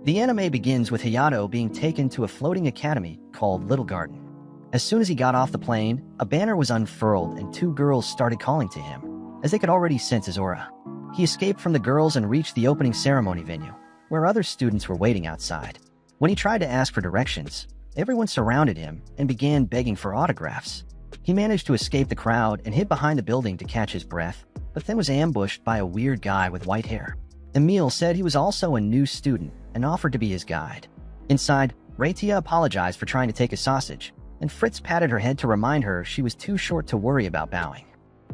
The anime begins with Hayato being taken to a floating academy called Little Garden. As soon as he got off the plane, a banner was unfurled and two girls started calling to him, as they could already sense his aura. He escaped from the girls and reached the opening ceremony venue, where other students were waiting outside. When he tried to ask for directions, everyone surrounded him and began begging for autographs. He managed to escape the crowd and hid behind the building to catch his breath, but then was ambushed by a weird guy with white hair. Emil said he was also a new student and offered to be his guide. Inside, Raitia apologized for trying to take a sausage, and Fritz patted her head to remind her she was too short to worry about bowing.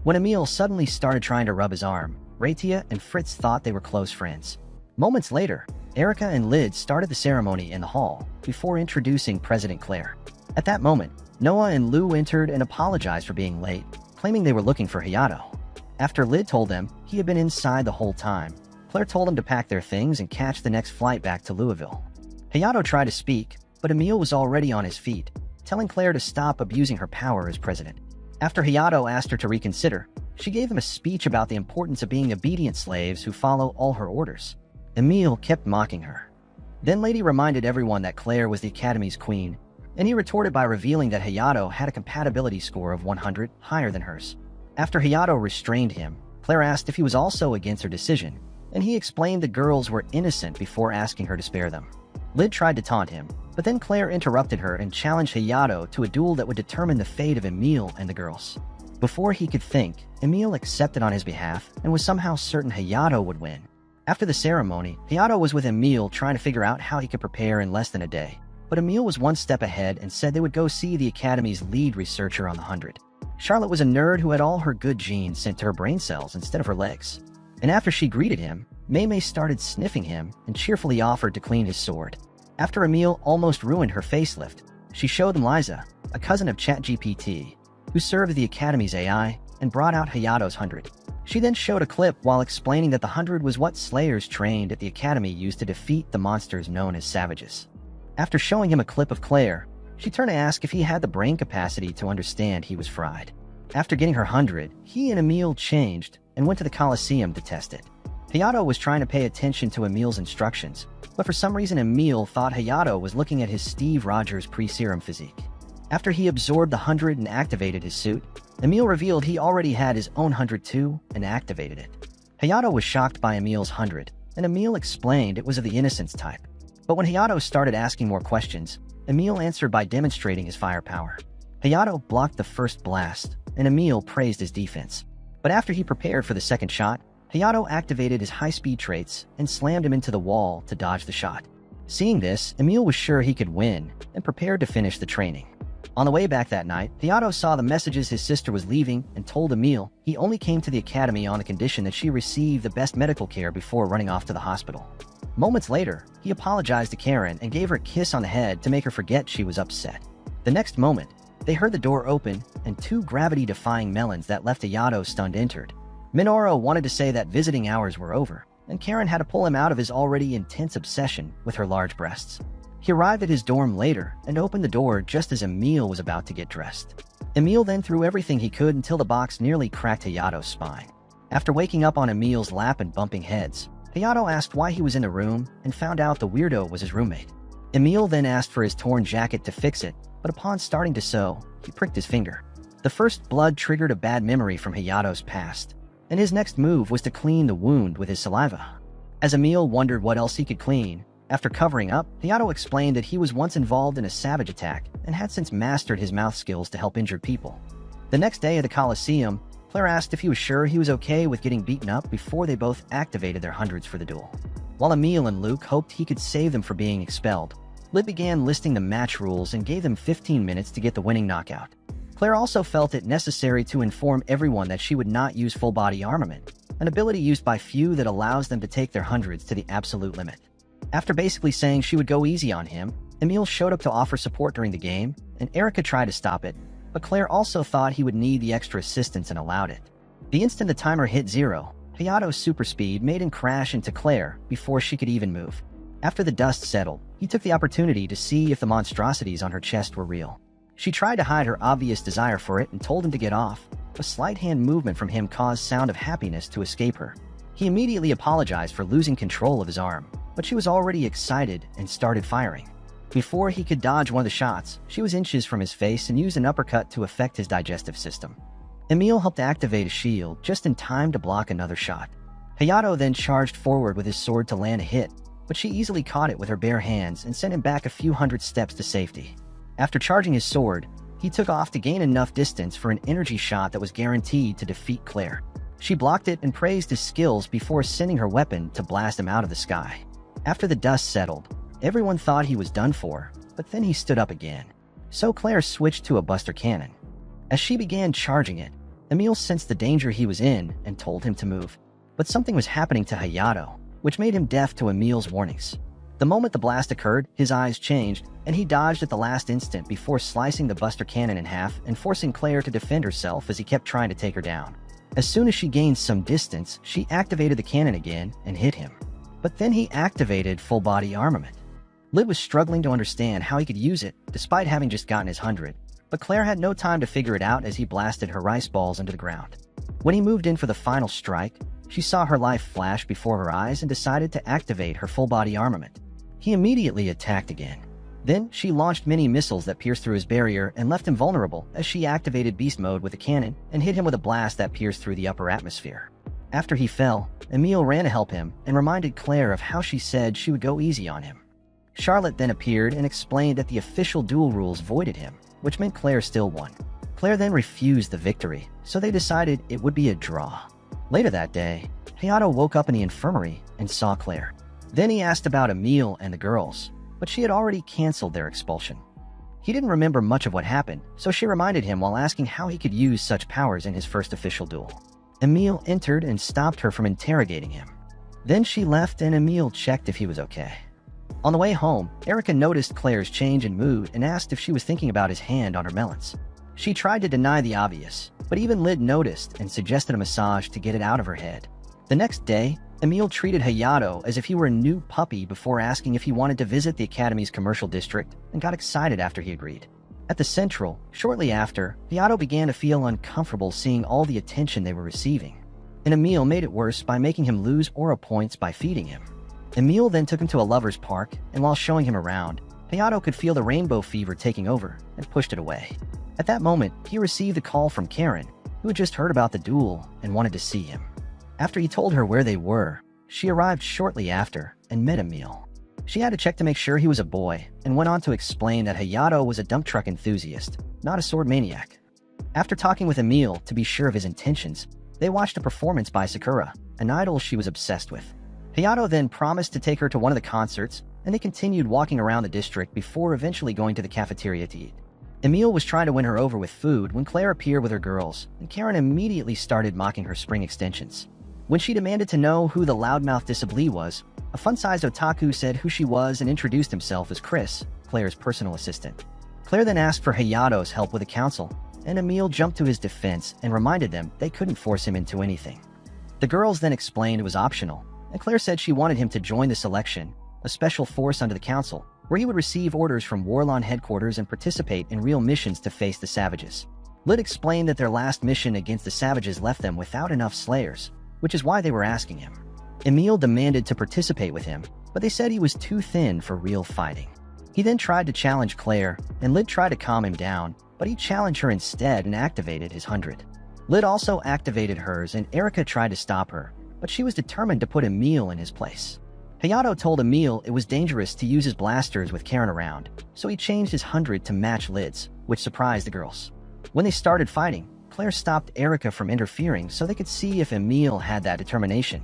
When Emil suddenly started trying to rub his arm, Raitia and Fritz thought they were close friends. Moments later, Erica and Lid started the ceremony in the hall before introducing President Claire. At that moment, Noah and Lou entered and apologized for being late, claiming they were looking for Hayato. After Lid told them he had been inside the whole time, Claire told them to pack their things and catch the next flight back to Louisville. Hayato tried to speak, but Emil was already on his feet, telling Claire to stop abusing her power as president. After Hayato asked her to reconsider, she gave him a speech about the importance of being obedient slaves who follow all her orders. Emil kept mocking her. Then Lady reminded everyone that Claire was the Academy's queen, and he retorted by revealing that Hayato had a compatibility score of 100 higher than hers. After Hayato restrained him, Claire asked if he was also against her decision, and he explained the girls were innocent before asking her to spare them. Lid tried to taunt him, but then Claire interrupted her and challenged Hayato to a duel that would determine the fate of Emil and the girls. Before he could think, Emil accepted on his behalf and was somehow certain Hayato would win. After the ceremony, Hayato was with Emil trying to figure out how he could prepare in less than a day, but Emil was one step ahead and said they would go see the Academy's lead researcher on the 100. Charlotte was a nerd who had all her good genes sent to her brain cells instead of her legs. And after she greeted him, Mei started sniffing him and cheerfully offered to clean his sword. After Emil almost ruined her facelift, she showed them Liza, a cousin of ChatGPT, who served the Academy's AI, and brought out Hayato's 100. She then showed a clip while explaining that the 100 was what slayers trained at the Academy used to defeat the monsters known as savages. After showing him a clip of Claire, she turned to ask if he had the brain capacity to understand he was fried. After getting her 100, he and Emil changed and went to the Coliseum to test it. Hayato was trying to pay attention to Emil's instructions, but for some reason Emil thought Hayato was looking at his Steve Rogers pre-serum physique. After he absorbed the 100 and activated his suit, Emil revealed he already had his own 100 too and activated it. Hayato was shocked by Emil's 100, and Emil explained it was of the innocence type. But when Hayato started asking more questions, Emil answered by demonstrating his firepower. Hayato blocked the first blast, and Emil praised his defense. But after he prepared for the second shot, Hayato activated his high-speed traits and slammed him into the wall to dodge the shot. Seeing this, Emil was sure he could win and prepared to finish the training. On the way back that night, Hayato saw the messages his sister was leaving and told Emil he only came to the Academy on the condition that she receive the best medical care before running off to the hospital. Moments later, he apologized to Karen and gave her a kiss on the head to make her forget she was upset. The next moment, they heard the door open and two gravity-defying melons that left Hayato stunned entered. Minoru wanted to say that visiting hours were over, and Karen had to pull him out of his already intense obsession with her large breasts. He arrived at his dorm later and opened the door just as Emil was about to get dressed. Emil then threw everything he could until the box nearly cracked Hayato's spine. After waking up on Emil's lap and bumping heads, Hayato asked why he was in the room and found out the weirdo was his roommate. Emil then asked for his torn jacket to fix it, but upon starting to sew, he pricked his finger. The first blood triggered a bad memory from Hayato's past, and his next move was to clean the wound with his saliva. As Emil wondered what else he could clean, after covering up, Hayato explained that he was once involved in a savage attack and had since mastered his mouth skills to help injured people. The next day at the Coliseum, Claire asked if he was sure he was okay with getting beaten up before they both activated their 100s for the duel. While Emil and Luke hoped he could save them from being expelled, Lid began listing the match rules and gave them 15 minutes to get the winning knockout. Claire also felt it necessary to inform everyone that she would not use full-body armament, an ability used by few that allows them to take their 100s to the absolute limit. After basically saying she would go easy on him, Emil showed up to offer support during the game, and Erica tried to stop it, but Claire also thought he would need the extra assistance and allowed it. The instant the timer hit 0, Hayato's super speed made him crash into Claire before she could even move. After the dust settled, he took the opportunity to see if the monstrosities on her chest were real. She tried to hide her obvious desire for it and told him to get off. A slight hand movement from him caused sound of happiness to escape her. He immediately apologized for losing control of his arm, but she was already excited and started firing. Before he could dodge one of the shots, she was inches from his face and used an uppercut to affect his digestive system. Emil helped activate a shield just in time to block another shot. Hayato then charged forward with his sword to land a hit, but she easily caught it with her bare hands and sent him back a few hundred steps to safety. After charging his sword, he took off to gain enough distance for an energy shot that was guaranteed to defeat Claire. She blocked it and praised his skills before sending her weapon to blast him out of the sky. After the dust settled, everyone thought he was done for, but then he stood up again. So Claire switched to a buster cannon. As she began charging it, Emil sensed the danger he was in and told him to move. But something was happening to Hayato, which made him deaf to Emil's warnings. The moment the blast occurred, his eyes changed, and he dodged at the last instant before slicing the buster cannon in half and forcing Claire to defend herself as he kept trying to take her down. As soon as she gained some distance, she activated the cannon again and hit him. But then he activated full-body armament. Lid was struggling to understand how he could use it, despite having just gotten his 100, but Claire had no time to figure it out as he blasted her rice balls into the ground. When he moved in for the final strike, she saw her life flash before her eyes and decided to activate her full-body armament. He immediately attacked again. Then she launched many missiles that pierced through his barrier and left him vulnerable as she activated beast mode with a cannon and hit him with a blast that pierced through the upper atmosphere. After he fell, Emil ran to help him and reminded Claire of how she said she would go easy on him. Charlotte then appeared and explained that the official duel rules voided him, which meant Claire still won. Claire then refused the victory, so they decided it would be a draw. Later that day, Hayato woke up in the infirmary and saw Claire. Then he asked about Emil and the girls, but she had already canceled their expulsion. He didn't remember much of what happened, so she reminded him while asking how he could use such powers in his first official duel. Emil entered and stopped her from interrogating him. Then she left and Emil checked if he was okay. On the way home, Erica noticed Claire's change in mood and asked if she was thinking about his hand on her melons. She tried to deny the obvious, but even Lid noticed and suggested a massage to get it out of her head. The next day, Emil treated Hayato as if he were a new puppy before asking if he wanted to visit the Academy's commercial district and got excited after he agreed. At the Central, shortly after, Hayato began to feel uncomfortable seeing all the attention they were receiving. And Emil made it worse by making him lose aura points by feeding him. Emil then took him to a lover's park, and while showing him around, Hayato could feel the rainbow fever taking over and pushed it away. At that moment, he received a call from Karen, who had just heard about the duel and wanted to see him. After he told her where they were, she arrived shortly after and met Emil. She had to check to make sure he was a boy and went on to explain that Hayato was a dump truck enthusiast, not a sword maniac. After talking with Emil to be sure of his intentions, they watched a performance by Sakura, an idol she was obsessed with. Hayato then promised to take her to one of the concerts, and they continued walking around the district before eventually going to the cafeteria to eat. Emil was trying to win her over with food when Claire appeared with her girls, and Karen immediately started mocking her spring extensions. When she demanded to know who the loudmouth Disablee was, a fun-sized otaku said who she was and introduced himself as Chris, Claire's personal assistant. Claire then asked for Hayato's help with the council, and Emil jumped to his defense and reminded them they couldn't force him into anything. The girls then explained it was optional, and Claire said she wanted him to join the selection, a special force under the council, where he would receive orders from Warlon headquarters and participate in real missions to face the savages. Lid explained that their last mission against the savages left them without enough slayers, which is why they were asking him. Emil demanded to participate with him, but they said he was too thin for real fighting. He then tried to challenge Claire, and Lid tried to calm him down, but he challenged her instead and activated his 100. Lid also activated hers, and Erica tried to stop her, but she was determined to put Emil in his place. Hayato told Emil it was dangerous to use his blasters with Karen around, so he changed his 100 to match Lid's, which surprised the girls. When they started fighting, Claire stopped Erica from interfering so they could see if Emil had that determination.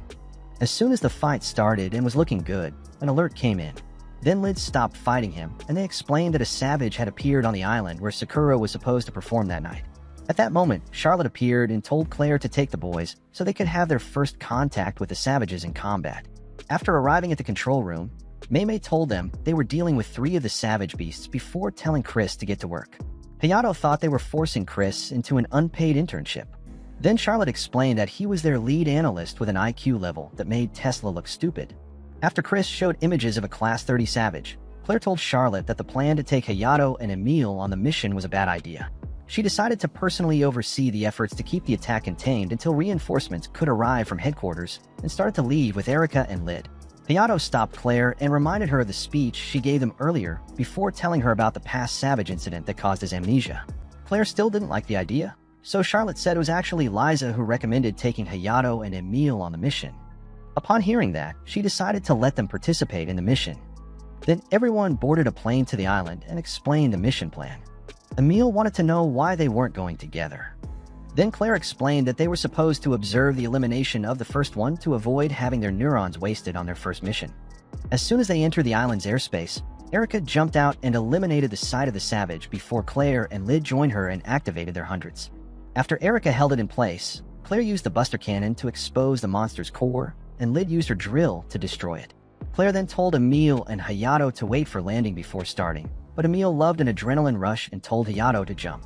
As soon as the fight started and was looking good, an alert came in. Then Lid stopped fighting him, and they explained that a savage had appeared on the island where Sakura was supposed to perform that night. At that moment, Charlotte appeared and told Claire to take the boys so they could have their first contact with the savages in combat. After arriving at the control room, Mei told them they were dealing with 3 of the savage beasts before telling Chris to get to work. Hayato thought they were forcing Chris into an unpaid internship. Then Charlotte explained that he was their lead analyst with an IQ level that made Tesla look stupid. After Chris showed images of a Class 30 savage, Claire told Charlotte that the plan to take Hayato and Emil on the mission was a bad idea. She decided to personally oversee the efforts to keep the attack contained until reinforcements could arrive from headquarters, and started to leave with Erica and Lyd. Hayato stopped Claire and reminded her of the speech she gave them earlier before telling her about the past Savage incident that caused his amnesia. Claire still didn't like the idea, so Charlotte said it was actually Liza who recommended taking Hayato and Emile on the mission. Upon hearing that, she decided to let them participate in the mission. Then everyone boarded a plane to the island and explained the mission plan. Emile wanted to know why they weren't going together. Then Claire explained that they were supposed to observe the elimination of the first one to avoid having their neurons wasted on their first mission. As soon as they entered the island's airspace, Erica jumped out and eliminated the side of the Savage before Claire and Lyd joined her and activated their hundreds. After Erica held it in place, Claire used the Buster Cannon to expose the monster's core, and Lyd used her drill to destroy it. Claire then told Emile and Hayato to wait for landing before starting, but Emile loved an adrenaline rush and told Hayato to jump.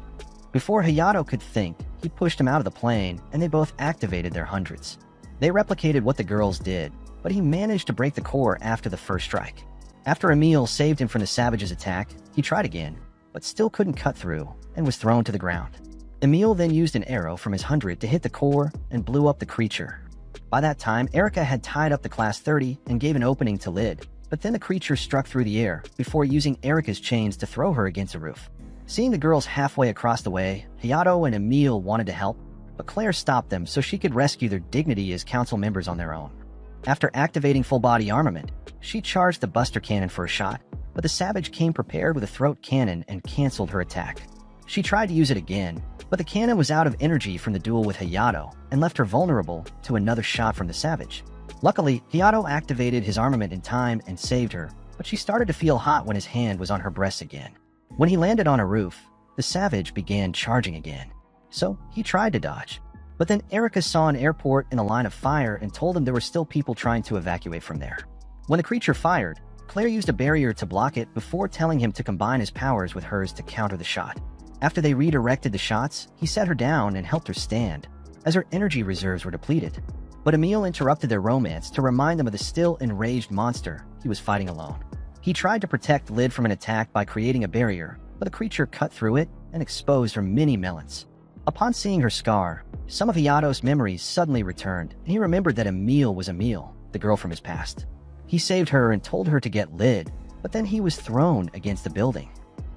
Before Hayato could think, he pushed him out of the plane, and they both activated their hundreds. They replicated what the girls did, but he managed to break the core after the first strike. After Emile saved him from the Savage's attack, he tried again, but still couldn't cut through, and was thrown to the ground. Emile then used an arrow from his 100 to hit the core and blew up the creature. By that time, Erica had tied up the Class 30 and gave an opening to Lyd, but then the creature struck through the air before using Erica's chains to throw her against a roof. Seeing the girls halfway across the way, Hayato and Emile wanted to help, but Claire stopped them so she could rescue their dignity as council members on their own. After activating full-body armament, she charged the Buster Cannon for a shot, but the Savage came prepared with a throat cannon and canceled her attack. She tried to use it again, but the cannon was out of energy from the duel with Hayato and left her vulnerable to another shot from the Savage. Luckily, Hayato activated his armament in time and saved her, but she started to feel hot when his hand was on her breast again. When he landed on a roof, the Savage began charging again. So he tried to dodge. But then Erica saw an airport in a line of fire and told him there were still people trying to evacuate from there. When the creature fired, Claire used a barrier to block it before telling him to combine his powers with hers to counter the shot. After they redirected the shots, he set her down and helped her stand, as her energy reserves were depleted. But Emile interrupted their romance to remind them of the still enraged monster he was fighting alone. He tried to protect Lyd from an attack by creating a barrier, but the creature cut through it and exposed her mini melons. Upon seeing her scar, some of Hayato's memories suddenly returned, and he remembered that Emile was Emile, the girl from his past. He saved her and told her to get Lyd, but then he was thrown against the building.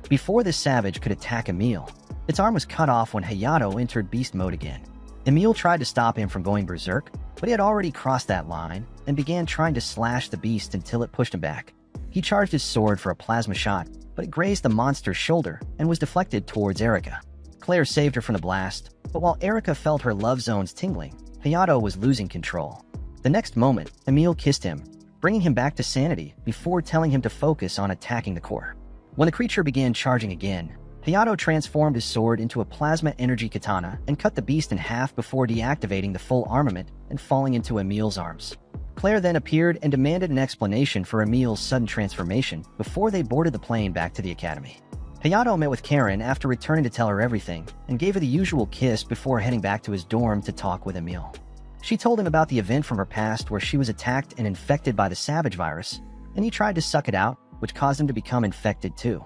Before the Savage could attack Emile, its arm was cut off when Hayato entered beast mode again. Emile tried to stop him from going berserk, but he had already crossed that line and began trying to slash the beast until it pushed him back. He charged his sword for a plasma shot, but it grazed the monster's shoulder and was deflected towards Erica. Claire saved her from the blast, but while Erica felt her love zones tingling, Hayato was losing control. The next moment, Emile kissed him, bringing him back to sanity before telling him to focus on attacking the core. When the creature began charging again, Hayato transformed his sword into a plasma energy katana and cut the beast in half before deactivating the full armament and falling into Emile's arms. Claire then appeared and demanded an explanation for Emile's sudden transformation before they boarded the plane back to the academy. Hayato met with Karen after returning to tell her everything and gave her the usual kiss before heading back to his dorm to talk with Emile. She told him about the event from her past where she was attacked and infected by the Savage virus, and he tried to suck it out, which caused him to become infected too.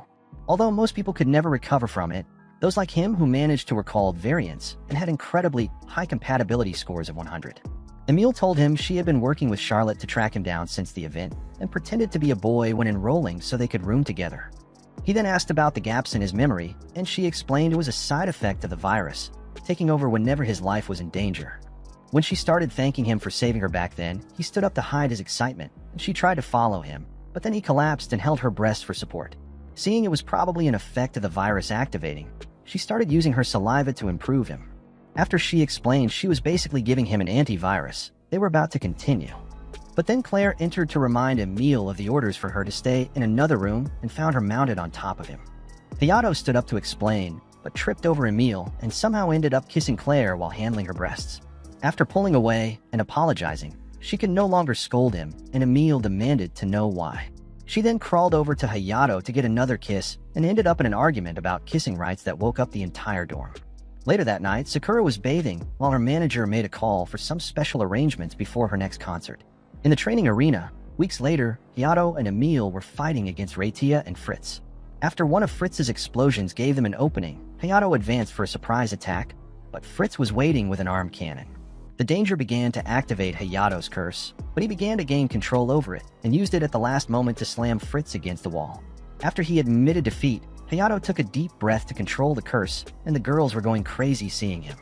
Although most people could never recover from it, those like him who managed to were called variants and had incredibly high compatibility scores of 100. Emile told him she had been working with Charlotte to track him down since the event and pretended to be a boy when enrolling so they could room together. He then asked about the gaps in his memory, and she explained it was a side effect of the virus, taking over whenever his life was in danger. When she started thanking him for saving her back then, he stood up to hide his excitement, and she tried to follow him, but then he collapsed and held her breast for support. Seeing it was probably an effect of the virus activating, she started using her saliva to improve him. After she explained she was basically giving him an antivirus, they were about to continue. But then Claire entered to remind Emile of the orders for her to stay in another room and found her mounted on top of him. Hayato stood up to explain, but tripped over Emile and somehow ended up kissing Claire while handling her breasts. After pulling away and apologizing, she could no longer scold him, and Emile demanded to know why. She then crawled over to Hayato to get another kiss and ended up in an argument about kissing rights that woke up the entire dorm. Later that night, Sakura was bathing while her manager made a call for some special arrangements before her next concert. In the training arena, weeks later, Hayato and Emile were fighting against Reitia and Fritz. After one of Fritz's explosions gave them an opening, Hayato advanced for a surprise attack, but Fritz was waiting with an arm cannon. The danger began to activate Hayato's curse, but he began to gain control over it and used it at the last moment to slam Fritz against the wall. After he admitted defeat, Hayato took a deep breath to control the curse, and the girls were going crazy seeing him.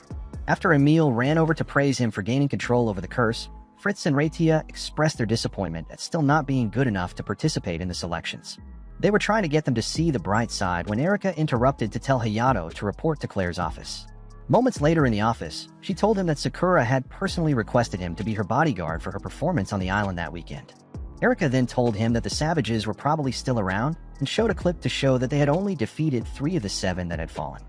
After Emil ran over to praise him for gaining control over the curse, Fritz and Reitia expressed their disappointment at still not being good enough to participate in the selections. They were trying to get them to see the bright side when Erika interrupted to tell Hayato to report to Claire's office. Moments later in the office, she told him that Sakura had personally requested him to be her bodyguard for her performance on the island that weekend. Erika then told him that the savages were probably still around and showed a clip to show that they had only defeated 3 of the 7 that had fallen.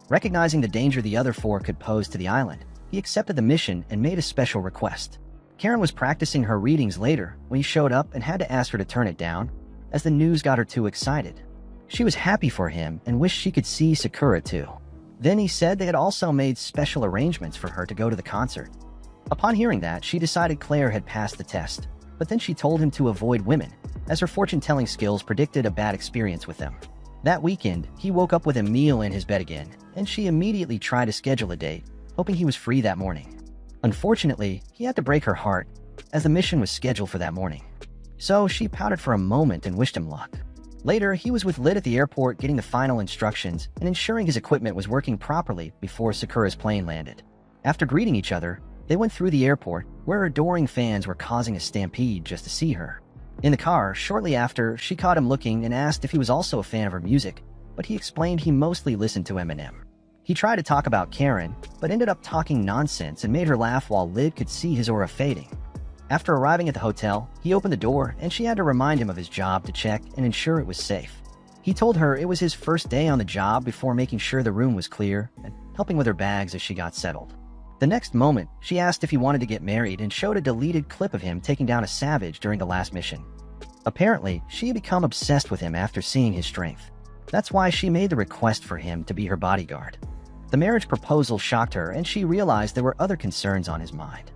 Recognizing the danger the other 4 could pose to the island, he accepted the mission and made a special request. Karen was practicing her readings later when he showed up and had to ask her to turn it down, as the news got her too excited. She was happy for him and wished she could see Sakura too. Then he said they had also made special arrangements for her to go to the concert. Upon hearing that, she decided Claire had passed the test, but then she told him to avoid women, as her fortune-telling skills predicted a bad experience with them. That weekend, he woke up with Emil in his bed again, and she immediately tried to schedule a date, hoping he was free that morning. Unfortunately, he had to break her heart, as the mission was scheduled for that morning. So she pouted for a moment and wished him luck. Later, he was with Lid at the airport getting the final instructions and ensuring his equipment was working properly before Sakura's plane landed. After greeting each other, they went through the airport, where adoring fans were causing a stampede just to see her. In the car, shortly after, she caught him looking and asked if he was also a fan of her music, but he explained he mostly listened to Eminem. He tried to talk about Karen, but ended up talking nonsense and made her laugh while Lid could see his aura fading. After arriving at the hotel, he opened the door and she had to remind him of his job to check and ensure it was safe. He told her it was his first day on the job before making sure the room was clear and helping with her bags as she got settled. The next moment, she asked if he wanted to get married and showed a deleted clip of him taking down a savage during the last mission. Apparently, she had become obsessed with him after seeing his strength. That's why she made the request for him to be her bodyguard. The marriage proposal shocked her and she realized there were other concerns on his mind.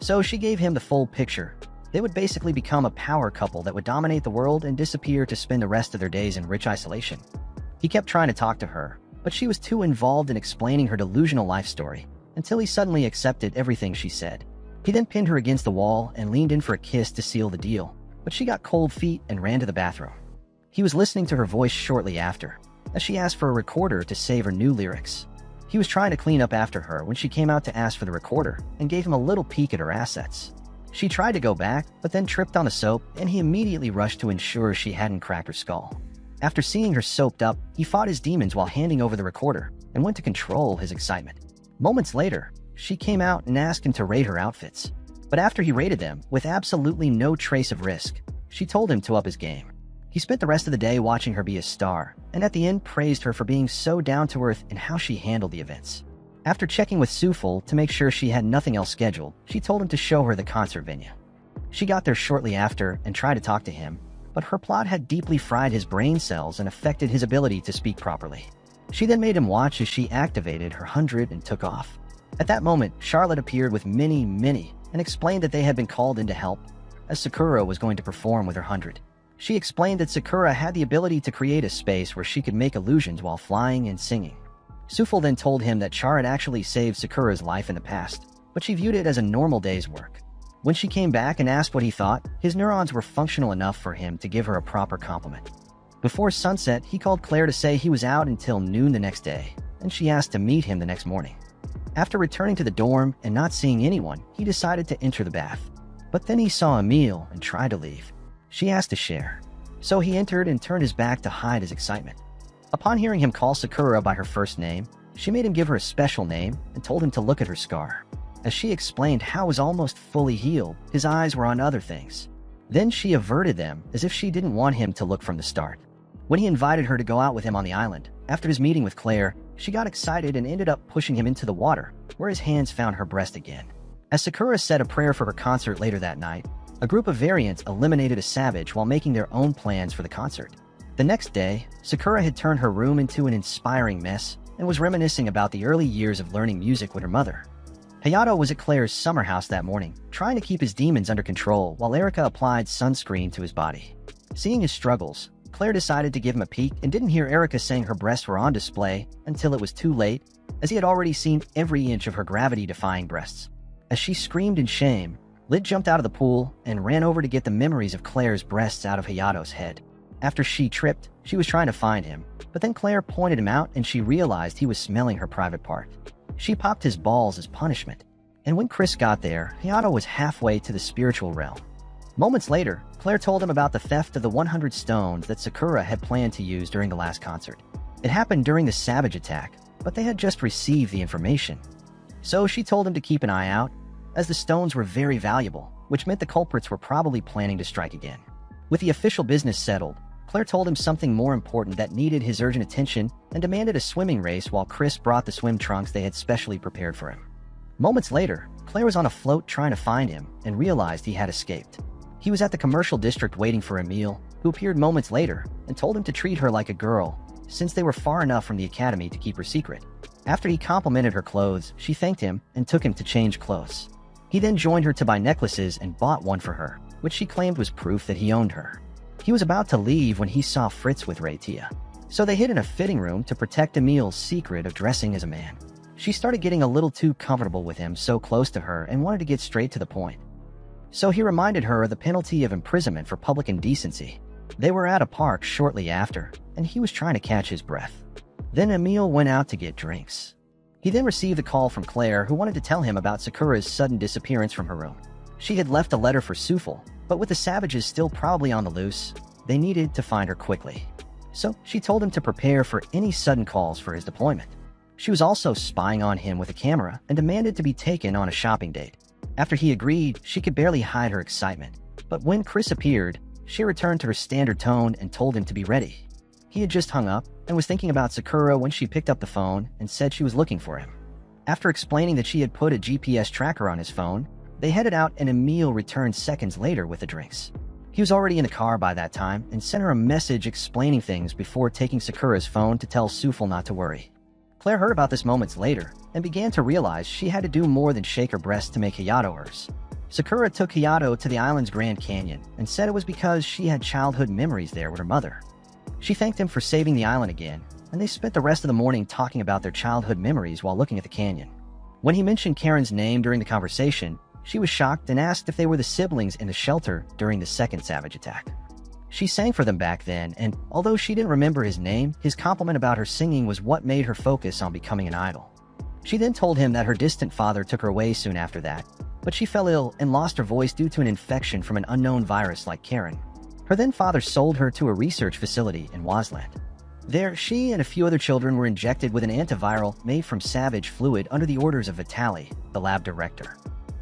So she gave him the full picture. They would basically become a power couple that would dominate the world and disappear to spend the rest of their days in rich isolation. He kept trying to talk to her, but she was too involved in explaining her delusional life story until he suddenly accepted everything she said. He then pinned her against the wall and leaned in for a kiss to seal the deal, but she got cold feet and ran to the bathroom. He was listening to her voice shortly after, as she asked for a recorder to save her new lyrics. He was trying to clean up after her when she came out to ask for the recorder and gave him a little peek at her assets. She tried to go back, but then tripped on the soap, and he immediately rushed to ensure she hadn't cracked her skull. After seeing her soaped up, he fought his demons while handing over the recorder and went to control his excitement. Moments later, she came out and asked him to rate her outfits. But after he rated them, with absolutely no trace of risk, she told him to up his game. He spent the rest of the day watching her be a star, and at the end praised her for being so down-to-earth in how she handled the events. After checking with Suful to make sure she had nothing else scheduled, she told him to show her the concert venue. She got there shortly after and tried to talk to him, but her plot had deeply fried his brain cells and affected his ability to speak properly. She then made him watch as she activated her 100 and took off. At that moment, Charlotte appeared with Minnie and explained that they had been called in to help, as Sakura was going to perform with her 100. She explained that Sakura had the ability to create a space where she could make illusions while flying and singing. Suful then told him that Char had actually saved Sakura's life in the past, but she viewed it as a normal day's work. When she came back and asked what he thought, his neurons were functional enough for him to give her a proper compliment. Before sunset, he called Claire to say he was out until noon the next day, and she asked to meet him the next morning. After returning to the dorm and not seeing anyone, he decided to enter the bath. But then he saw Emil and tried to leave. She asked to share, so he entered and turned his back to hide his excitement. Upon hearing him call Sakura by her first name, she made him give her a special name and told him to look at her scar. As she explained how it was almost fully healed, his eyes were on other things. Then she averted them as if she didn't want him to look from the start. When he invited her to go out with him on the island, after his meeting with Claire, she got excited and ended up pushing him into the water, where his hands found her breast again. As Sakura said a prayer for her concert later that night, a group of variants eliminated a savage while making their own plans for the concert. The next day, Sakura had turned her room into an inspiring mess and was reminiscing about the early years of learning music with her mother. Hayato was at Claire's summer house that morning, trying to keep his demons under control while Erika applied sunscreen to his body. Seeing his struggles, Claire decided to give him a peek and didn't hear Erica saying her breasts were on display until it was too late, as he had already seen every inch of her gravity-defying breasts. As she screamed in shame, Lid jumped out of the pool and ran over to get the memories of Claire's breasts out of Hayato's head. After she tripped, she was trying to find him, but then Claire pointed him out and she realized he was smelling her private part. She popped his balls as punishment, and when Chris got there, Hayato was halfway to the spiritual realm. Moments later, Claire told him about the theft of the 100 stones that Sakura had planned to use during the last concert. It happened during the Savage attack, but they had just received the information. So she told him to keep an eye out, as the stones were very valuable, which meant the culprits were probably planning to strike again. With the official business settled, Claire told him something more important that needed his urgent attention and demanded a swimming race while Chris brought the swim trunks they had specially prepared for him. Moments later, Claire was on a float trying to find him and realized he had escaped. He was at the commercial district waiting for Emile, who appeared moments later and told him to treat her like a girl, since they were far enough from the academy to keep her secret. After he complimented her clothes, she thanked him and took him to change clothes. He then joined her to buy necklaces and bought one for her, which she claimed was proof that he owned her. He was about to leave when he saw Fritz with Reitia, so they hid in a fitting room to protect Emile's secret of dressing as a man. She started getting a little too comfortable with him so close to her and wanted to get straight to the point. So he reminded her of the penalty of imprisonment for public indecency. They were at a park shortly after, and he was trying to catch his breath. Then Emile went out to get drinks. He then received a call from Claire, who wanted to tell him about Sakura's sudden disappearance from her room. She had left a letter for Sufel, but with the savages still probably on the loose, they needed to find her quickly. So she told him to prepare for any sudden calls for his deployment. She was also spying on him with a camera and demanded to be taken on a shopping date. After he agreed, she could barely hide her excitement. But when Chris appeared, she returned to her standard tone and told him to be ready. He had just hung up and was thinking about Sakura when she picked up the phone and said she was looking for him. After explaining that she had put a GPS tracker on his phone, they headed out and Emile returned seconds later with the drinks. He was already in the car by that time and sent her a message explaining things before taking Sakura's phone to tell Sufel not to worry. Claire heard about this moments later and began to realize she had to do more than shake her breast to make Hayato hers. Sakura took Hayato to the island's Grand Canyon and said it was because she had childhood memories there with her mother. She thanked him for saving the island again, and they spent the rest of the morning talking about their childhood memories while looking at the canyon. When he mentioned Karen's name during the conversation, she was shocked and asked if they were the siblings in the shelter during the second Savage attack. She sang for them back then, and although she didn't remember his name, his compliment about her singing was what made her focus on becoming an idol. She then told him that her distant father took her away soon after that, but she fell ill and lost her voice due to an infection from an unknown virus like Karen. Her then father sold her to a research facility in Wasland. There, she and a few other children were injected with an antiviral made from savage fluid under the orders of Vitali, the lab director.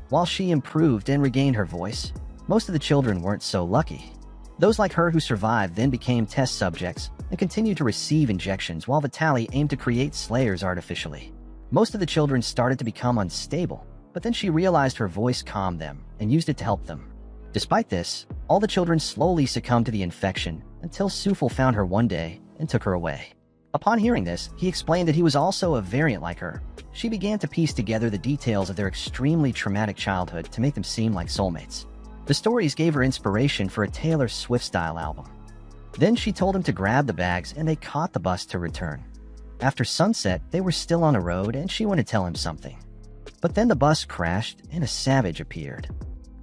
While she improved and regained her voice, most of the children weren't so lucky. Those like her who survived then became test subjects and continued to receive injections while Vitali aimed to create slayers artificially. Most of the children started to become unstable, but then she realized her voice calmed them and used it to help them. Despite this, all the children slowly succumbed to the infection until Sufel found her one day and took her away. Upon hearing this, he explained that he was also a variant like her. She began to piece together the details of their extremely traumatic childhood to make them seem like soulmates. The stories gave her inspiration for a Taylor Swift-style album. Then she told him to grab the bags and they caught the bus to return. After sunset, they were still on the road and she wanted to tell him something. But then the bus crashed and a savage appeared.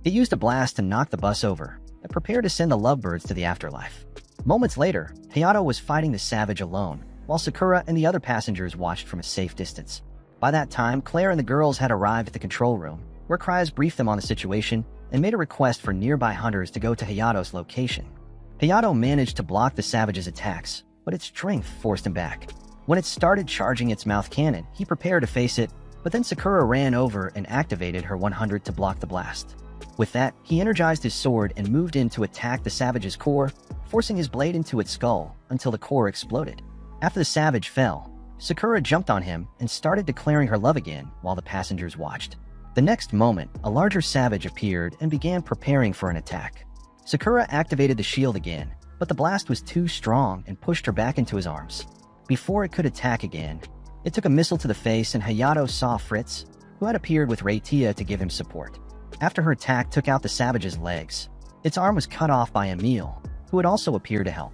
It used a blast to knock the bus over and prepared to send the lovebirds to the afterlife. Moments later, Hayato was fighting the savage alone, while Sakura and the other passengers watched from a safe distance. By that time, Claire and the girls had arrived at the control room, where Kryas briefed them on the situation and made a request for nearby hunters to go to Hayato's location. Hayato managed to block the savage's attacks, but its strength forced him back. When it started charging its mouth cannon, he prepared to face it, but then Sakura ran over and activated her 100 to block the blast. With that, he energized his sword and moved in to attack the savage's core, forcing his blade into its skull until the core exploded. After the savage fell, Sakura jumped on him and started declaring her love again while the passengers watched. The next moment, a larger savage appeared and began preparing for an attack. Sakura activated the shield again, but the blast was too strong and pushed her back into his arms. Before it could attack again, it took a missile to the face and Hayato saw Fritz, who had appeared with Reitia to give him support. After her attack took out the savage's legs, its arm was cut off by Emile, who had also appeared to help.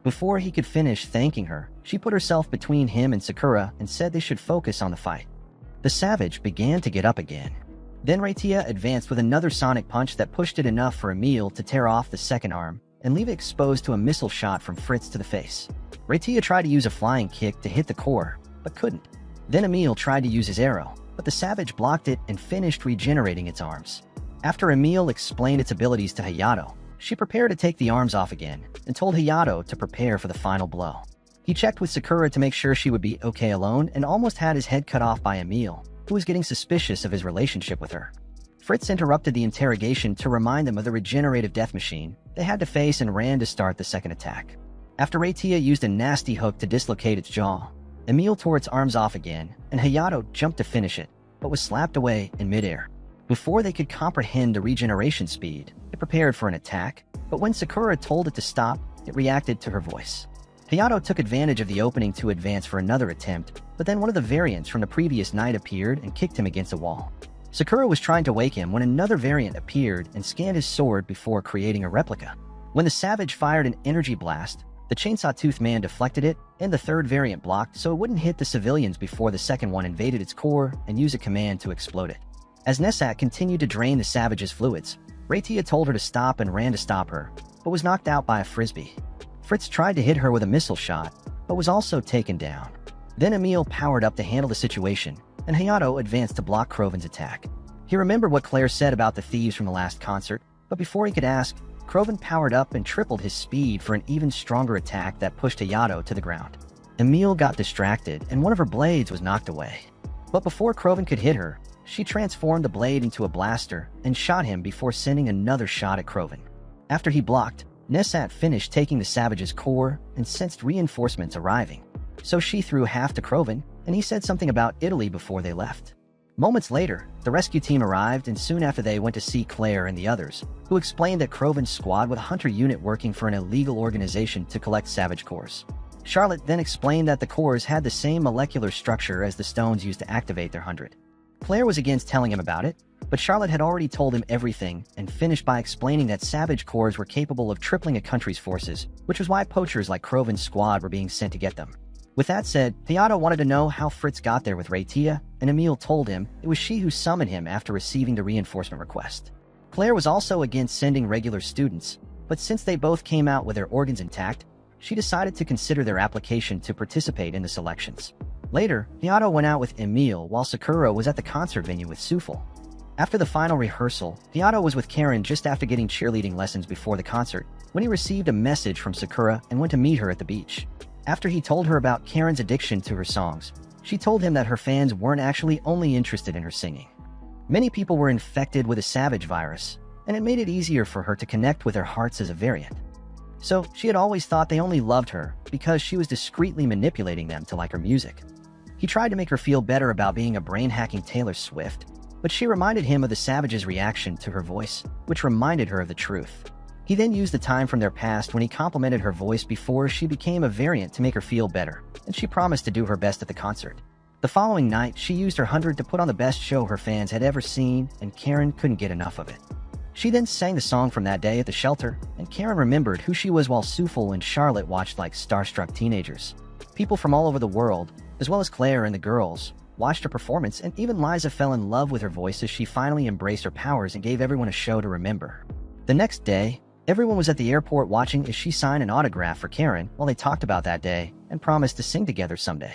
Before he could finish thanking her, she put herself between him and Sakura and said they should focus on the fight. The savage began to get up again. Then Raitia advanced with another sonic punch that pushed it enough for Emil to tear off the second arm and leave it exposed to a missile shot from Fritz to the face. Raitia tried to use a flying kick to hit the core, but couldn't. Then Emil tried to use his arrow, but the savage blocked it and finished regenerating its arms. After Emil explained its abilities to Hayato, she prepared to take the arms off again and told Hayato to prepare for the final blow. He checked with Sakura to make sure she would be okay alone and almost had his head cut off by Emil, who was getting suspicious of his relationship with her. Fritz interrupted the interrogation to remind them of the regenerative death machine they had to face and ran to start the second attack. After Raitia used a nasty hook to dislocate its jaw, Emil tore its arms off again, and Hayato jumped to finish it, but was slapped away in midair. Before they could comprehend the regeneration speed, it prepared for an attack, but when Sakura told it to stop, it reacted to her voice. Hayato took advantage of the opening to advance for another attempt, but then one of the variants from the previous night appeared and kicked him against a wall. Sakura was trying to wake him when another variant appeared and scanned his sword before creating a replica. When the savage fired an energy blast, the chainsaw-toothed man deflected it, and the third variant blocked so it wouldn't hit the civilians before the second one invaded its core and used a command to explode it. As Nessat continued to drain the savage's fluids, Raitia told her to stop and ran to stop her, but was knocked out by a frisbee. Fritz tried to hit her with a missile shot, but was also taken down. Then Emil powered up to handle the situation, and Hayato advanced to block Kroven's attack. He remembered what Claire said about the thieves from the last concert, but before he could ask, Kroven powered up and tripled his speed for an even stronger attack that pushed Hayato to the ground. Emil got distracted, and one of her blades was knocked away. But before Kroven could hit her, she transformed the blade into a blaster and shot him before sending another shot at Kroven. After he blocked, Nessat finished taking the savage's core and sensed reinforcements arriving. So she threw half to Kroven, and he said something about Italy before they left. Moments later, the rescue team arrived, and soon after they went to see Claire and the others, who explained that Kroven's squad was a hunter unit working for an illegal organization to collect savage cores. Charlotte then explained that the cores had the same molecular structure as the stones used to activate their 100. Claire was against telling him about it, but Charlotte had already told him everything and finished by explaining that savage cores were capable of tripling a country's forces, which was why poachers like Kroven's squad were being sent to get them. With that said, Hayato wanted to know how Fritz got there with Raitia, and Emil told him it was she who summoned him after receiving the reinforcement request. Claire was also against sending regular students, but since they both came out with their organs intact, she decided to consider their application to participate in the selections. Later, Hayato went out with Emil while Sakura was at the concert venue with Sufel. After the final rehearsal, Hayato was with Karen just after getting cheerleading lessons before the concert, when he received a message from Sakura and went to meet her at the beach. After he told her about Karen's addiction to her songs, she told him that her fans weren't actually only interested in her singing. Many people were infected with a savage virus, and it made it easier for her to connect with their hearts as a variant. So she had always thought they only loved her because she was discreetly manipulating them to like her music. He tried to make her feel better about being a brain-hacking Taylor Swift, but she reminded him of the savage's reaction to her voice, which reminded her of the truth. He then used the time from their past when he complimented her voice before she became a variant to make her feel better, and she promised to do her best at the concert. The following night, she used her 100 to put on the best show her fans had ever seen, and Karen couldn't get enough of it. She then sang the song from that day at the shelter, and Karen remembered who she was while Sufel and Charlotte watched like starstruck teenagers. People from all over the world, as well as Claire and the girls, watched her performance, and even Liza fell in love with her voice as she finally embraced her powers and gave everyone a show to remember. The next day, everyone was at the airport watching as she signed an autograph for Karen while they talked about that day and promised to sing together someday.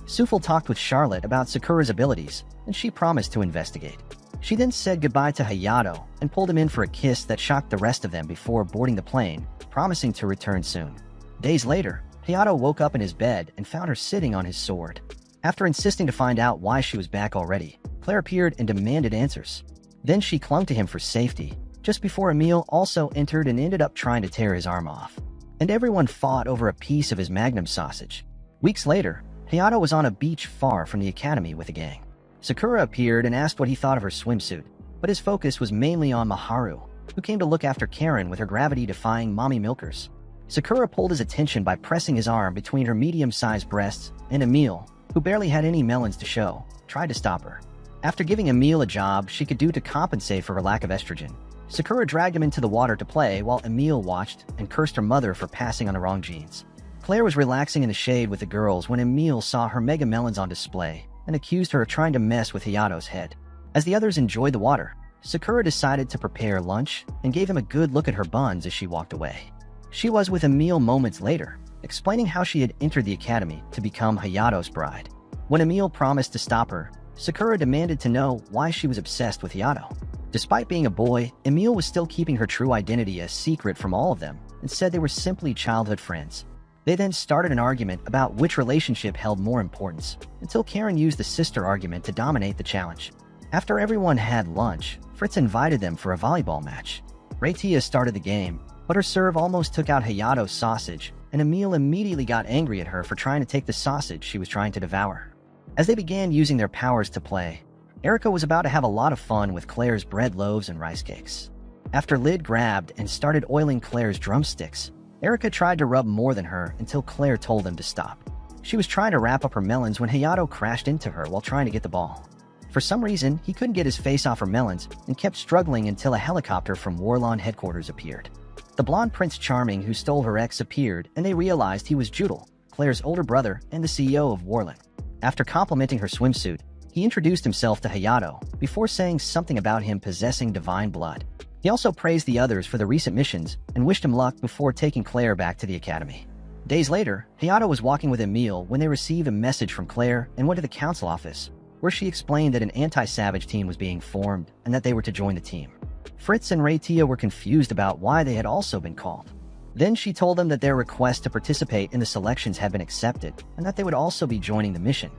Sufel talked with Charlotte about Sakura's abilities, and she promised to investigate. She then said goodbye to Hayato and pulled him in for a kiss that shocked the rest of them before boarding the plane, promising to return soon. Days later, Hayato woke up in his bed and found her sitting on his sword. After insisting to find out why she was back already, Claire appeared and demanded answers. Then she clung to him for safety, just before Emil also entered and ended up trying to tear his arm off. And everyone fought over a piece of his magnum sausage. Weeks later, Hayato was on a beach far from the academy with a gang. Sakura appeared and asked what he thought of her swimsuit, but his focus was mainly on Maharu, who came to look after Karen with her gravity-defying mommy milkers. Sakura pulled his attention by pressing his arm between her medium-sized breasts, and Emil, who barely had any melons to show, tried to stop her. After giving Emil a job she could do to compensate for her lack of estrogen, Sakura dragged him into the water to play while Emil watched and cursed her mother for passing on the wrong genes. Claire was relaxing in the shade with the girls when Emil saw her mega melons on display and accused her of trying to mess with Hayato's head. As the others enjoyed the water, Sakura decided to prepare lunch and gave him a good look at her buns as she walked away. She was with Emil moments later, explaining how she had entered the academy to become Hayato's bride. When Emil promised to stop her, Sakura demanded to know why she was obsessed with Hayato. Despite being a boy, Emil was still keeping her true identity a secret from all of them and said they were simply childhood friends. They then started an argument about which relationship held more importance, until Karen used the sister argument to dominate the challenge. After everyone had lunch, Fritz invited them for a volleyball match. Reitia started the game, but her serve almost took out Hayato's sausage, and Emil immediately got angry at her for trying to take the sausage she was trying to devour. As they began using their powers to play, Erika was about to have a lot of fun with Claire's bread loaves and rice cakes. After Lid grabbed and started oiling Claire's drumsticks, Erika tried to rub more than her until Claire told him to stop. She was trying to wrap up her melons when Hayato crashed into her while trying to get the ball. For some reason, he couldn't get his face off her melons and kept struggling until a helicopter from Warlon headquarters appeared. The blonde Prince Charming who stole her ex appeared, and they realized he was Judel, Claire's older brother and the CEO of Warlon. After complimenting her swimsuit, he introduced himself to Hayato before saying something about him possessing divine blood. He also praised the others for the recent missions and wished him luck before taking Claire back to the academy. Days later, Hayato was walking with Emil when they received a message from Claire and went to the council office, where she explained that an anti-savage team was being formed and that they were to join the team. Fritz and Reitia were confused about why they had also been called. Then she told them that their request to participate in the selections had been accepted and that they would also be joining the mission.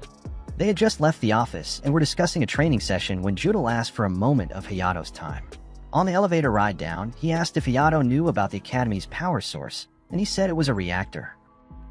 They had just left the office and were discussing a training session when Judel asked for a moment of Hayato's time. On the elevator ride down, he asked if Hayato knew about the Academy's power source, and he said it was a reactor.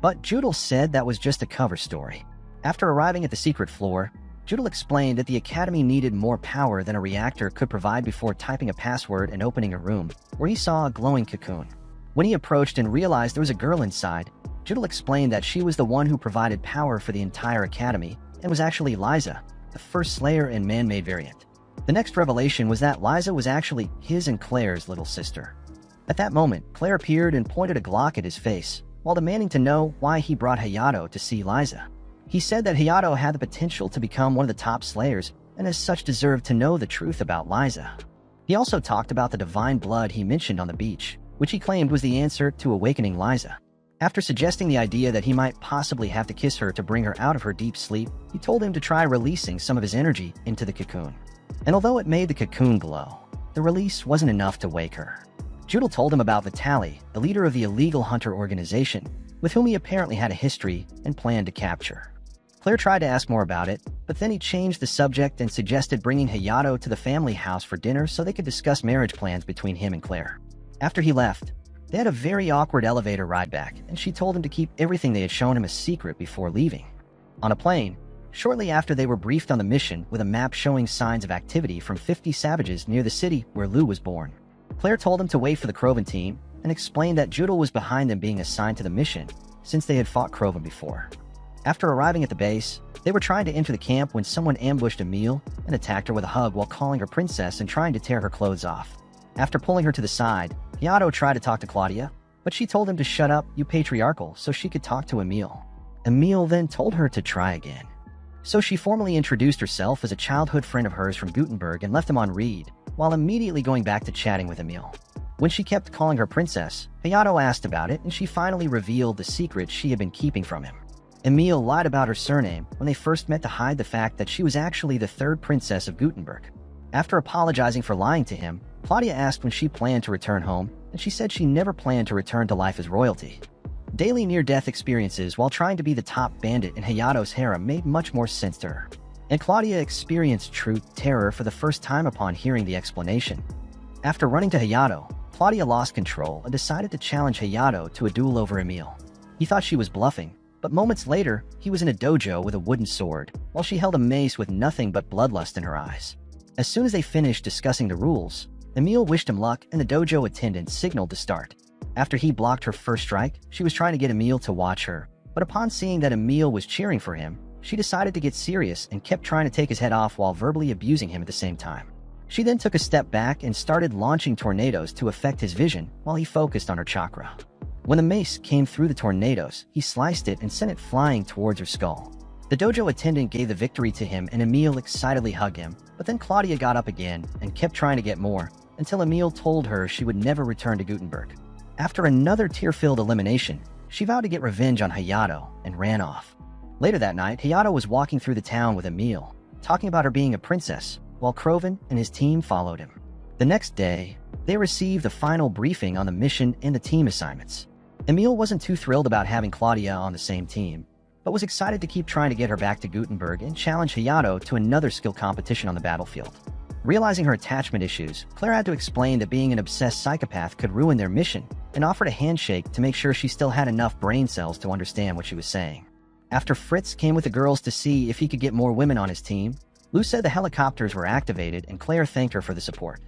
But Judel said that was just a cover story. After arriving at the secret floor, Judel explained that the Academy needed more power than a reactor could provide before typing a password and opening a room, where he saw a glowing cocoon. When he approached and realized there was a girl inside, Judel explained that she was the one who provided power for the entire Academy and was actually Liza, the first Slayer and man-made variant. The next revelation was that Liza was actually his and Claire's little sister. At that moment, Claire appeared and pointed a Glock at his face, while demanding to know why he brought Hayato to see Liza. He said that Hayato had the potential to become one of the top Slayers, and as such deserved to know the truth about Liza. He also talked about the divine blood he mentioned on the beach, which he claimed was the answer to awakening Liza. After suggesting the idea that he might possibly have to kiss her to bring her out of her deep sleep, he told him to try releasing some of his energy into the cocoon. And although it made the cocoon glow, the release wasn't enough to wake her. Judel told him about Vitali, the leader of the illegal hunter organization, with whom he apparently had a history and planned to capture. Claire tried to ask more about it, but then he changed the subject and suggested bringing Hayato to the family house for dinner so they could discuss marriage plans between him and Claire. After he left, they had a very awkward elevator ride back, and she told him to keep everything they had shown him a secret before leaving. On a plane, shortly after they were briefed on the mission with a map showing signs of activity from 50 savages near the city where Lou was born, Claire told him to wait for the Krovan team and explained that Judel was behind them being assigned to the mission since they had fought Krovan before. After arriving at the base, they were trying to enter the camp when someone ambushed Emil and attacked her with a hug while calling her princess and trying to tear her clothes off. After pulling her to the side, Hayato tried to talk to Claudia, but she told him to shut up, you patriarchal, so she could talk to Emil. Emil then told her to try again. So she formally introduced herself as a childhood friend of hers from Gutenberg and left him on read, while immediately going back to chatting with Emil. When she kept calling her princess, Hayato asked about it and she finally revealed the secret she had been keeping from him. Emil lied about her surname when they first met to hide the fact that she was actually the third princess of Gutenberg. After apologizing for lying to him, Claudia asked when she planned to return home, and she said she never planned to return to life as royalty. Daily near-death experiences while trying to be the top bandit in Hayato's harem made much more sense to her. And Claudia experienced true terror for the first time upon hearing the explanation. After running to Hayato, Claudia lost control and decided to challenge Hayato to a duel over Emil. He thought she was bluffing, but moments later, he was in a dojo with a wooden sword, while she held a mace with nothing but bloodlust in her eyes. As soon as they finished discussing the rules, Emil wished him luck and the dojo attendant signaled to start. After he blocked her first strike, she was trying to get Emil to watch her, but upon seeing that Emil was cheering for him, she decided to get serious and kept trying to take his head off while verbally abusing him at the same time. She then took a step back and started launching tornadoes to affect his vision while he focused on her chakra. When the mace came through the tornadoes, he sliced it and sent it flying towards her skull. The dojo attendant gave the victory to him and Emil excitedly hugged him, but then Claudia got up again and kept trying to get more until Emil told her she would never return to Gutenberg. After another tear-filled elimination, she vowed to get revenge on Hayato and ran off. Later that night, Hayato was walking through the town with Emil, talking about her being a princess, while Kroven and his team followed him. The next day, they received the final briefing on the mission and the team assignments. Emil wasn't too thrilled about having Claudia on the same team, but was excited to keep trying to get her back to Gutenberg and challenge Hayato to another skill competition on the battlefield. Realizing her attachment issues, Claire had to explain that being an obsessed psychopath could ruin their mission and offered a handshake to make sure she still had enough brain cells to understand what she was saying. After Fritz came with the girls to see if he could get more women on his team, Lou said the helicopters were activated and Claire thanked her for the support.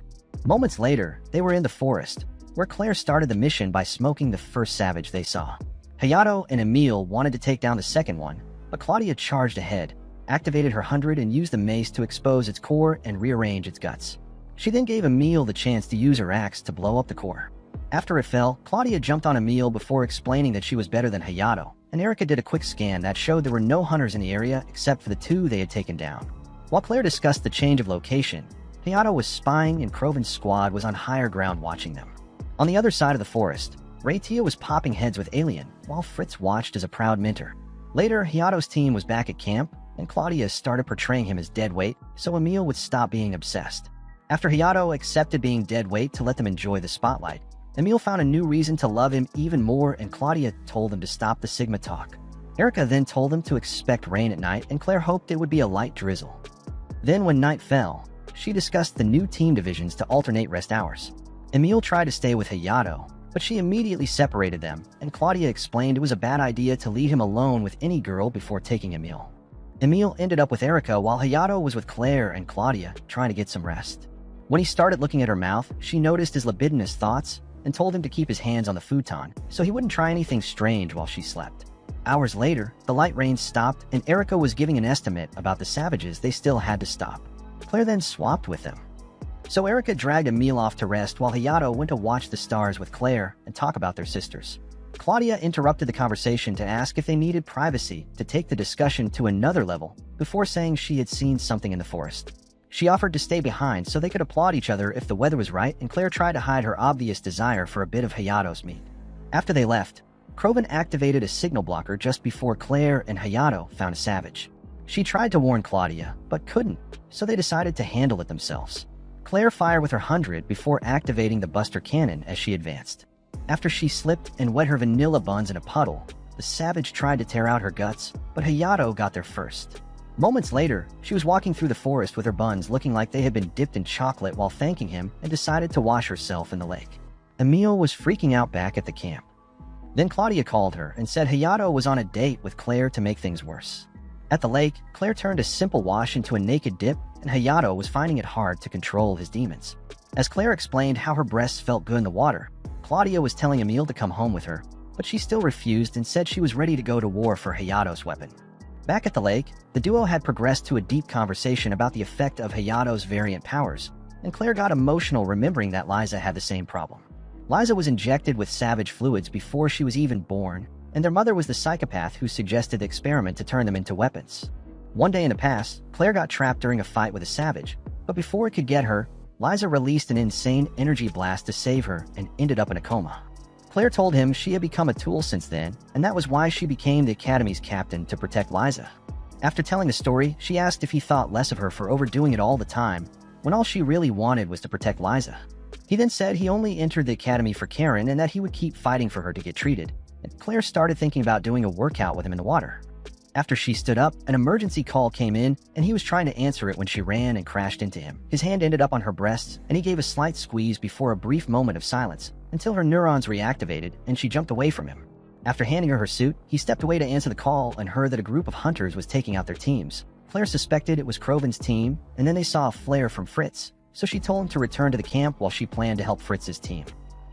Moments later, they were in the forest, where Claire started the mission by smoking the first savage they saw. Hayato and Emil wanted to take down the second one, but Claudia charged ahead, activated her 100 and used the mace to expose its core and rearrange its guts. She then gave Emil the chance to use her axe to blow up the core. After it fell, Claudia jumped on Emil before explaining that she was better than Hayato, and Erica did a quick scan that showed there were no hunters in the area except for the two they had taken down. While Claire discussed the change of location, Hayato was spying and Kroven's squad was on higher ground watching them. On the other side of the forest, Raytia was popping heads with Alien, while Fritz watched as a proud mentor. Later, Hayato's team was back at camp, and Claudia started portraying him as dead weight so Emil would stop being obsessed. After Hayato accepted being dead weight to let them enjoy the spotlight, Emil found a new reason to love him even more and Claudia told him to stop the Sigma talk. Erica then told them to expect rain at night and Claire hoped it would be a light drizzle. Then when night fell, she discussed the new team divisions to alternate rest hours. Emil tried to stay with Hayato, but she immediately separated them, and Claudia explained it was a bad idea to leave him alone with any girl before taking Emil. Emil ended up with Erica while Hayato was with Claire and Claudia, trying to get some rest. When he started looking at her mouth, she noticed his libidinous thoughts and told him to keep his hands on the futon so he wouldn't try anything strange while she slept. Hours later, the light rain stopped and Erica was giving an estimate about the savages they still had to stop. Claire then swapped with them. So Erica dragged Emil off to rest while Hayato went to watch the stars with Claire and talk about their sisters. Claudia interrupted the conversation to ask if they needed privacy to take the discussion to another level before saying she had seen something in the forest. She offered to stay behind so they could applaud each other if the weather was right, and Claire tried to hide her obvious desire for a bit of Hayato's meat. After they left, Kroven activated a signal blocker just before Claire and Hayato found a savage. She tried to warn Claudia, but couldn't, so they decided to handle it themselves. Claire fired with her 100 before activating the Buster Cannon as she advanced. After she slipped and wet her vanilla buns in a puddle, the savage tried to tear out her guts, but Hayato got there first. Moments later, she was walking through the forest with her buns looking like they had been dipped in chocolate while thanking him and decided to wash herself in the lake. Emil was freaking out back at the camp. Then Claudia called her and said Hayato was on a date with Claire to make things worse. At the lake, Claire turned a simple wash into a naked dip, and Hayato was finding it hard to control his demons. As Claire explained how her breasts felt good in the water, Claudia was telling Emil to come home with her, but she still refused and said she was ready to go to war for Hayato's weapon. Back at the lake, the duo had progressed to a deep conversation about the effect of Hayato's variant powers, and Claire got emotional remembering that Liza had the same problem. Liza was injected with savage fluids before she was even born, and their mother was the psychopath who suggested the experiment to turn them into weapons. One day in the past, Claire got trapped during a fight with a savage, but before it could get her, Liza released an insane energy blast to save her and ended up in a coma. Claire told him she had become a tool since then, and that was why she became the Academy's captain to protect Liza. After telling the story, she asked if he thought less of her for overdoing it all the time, when all she really wanted was to protect Liza. He then said he only entered the Academy for Karen and that he would keep fighting for her to get treated, and Claire started thinking about doing a workout with him in the water. After she stood up, an emergency call came in, and he was trying to answer it when she ran and crashed into him. His hand ended up on her breasts, and he gave a slight squeeze before a brief moment of silence, until her neurons reactivated and she jumped away from him. After handing her her suit, he stepped away to answer the call and heard that a group of hunters was taking out their teams. Claire suspected it was Kroven's team, and then they saw a flare from Fritz, so she told him to return to the camp while she planned to help Fritz's team.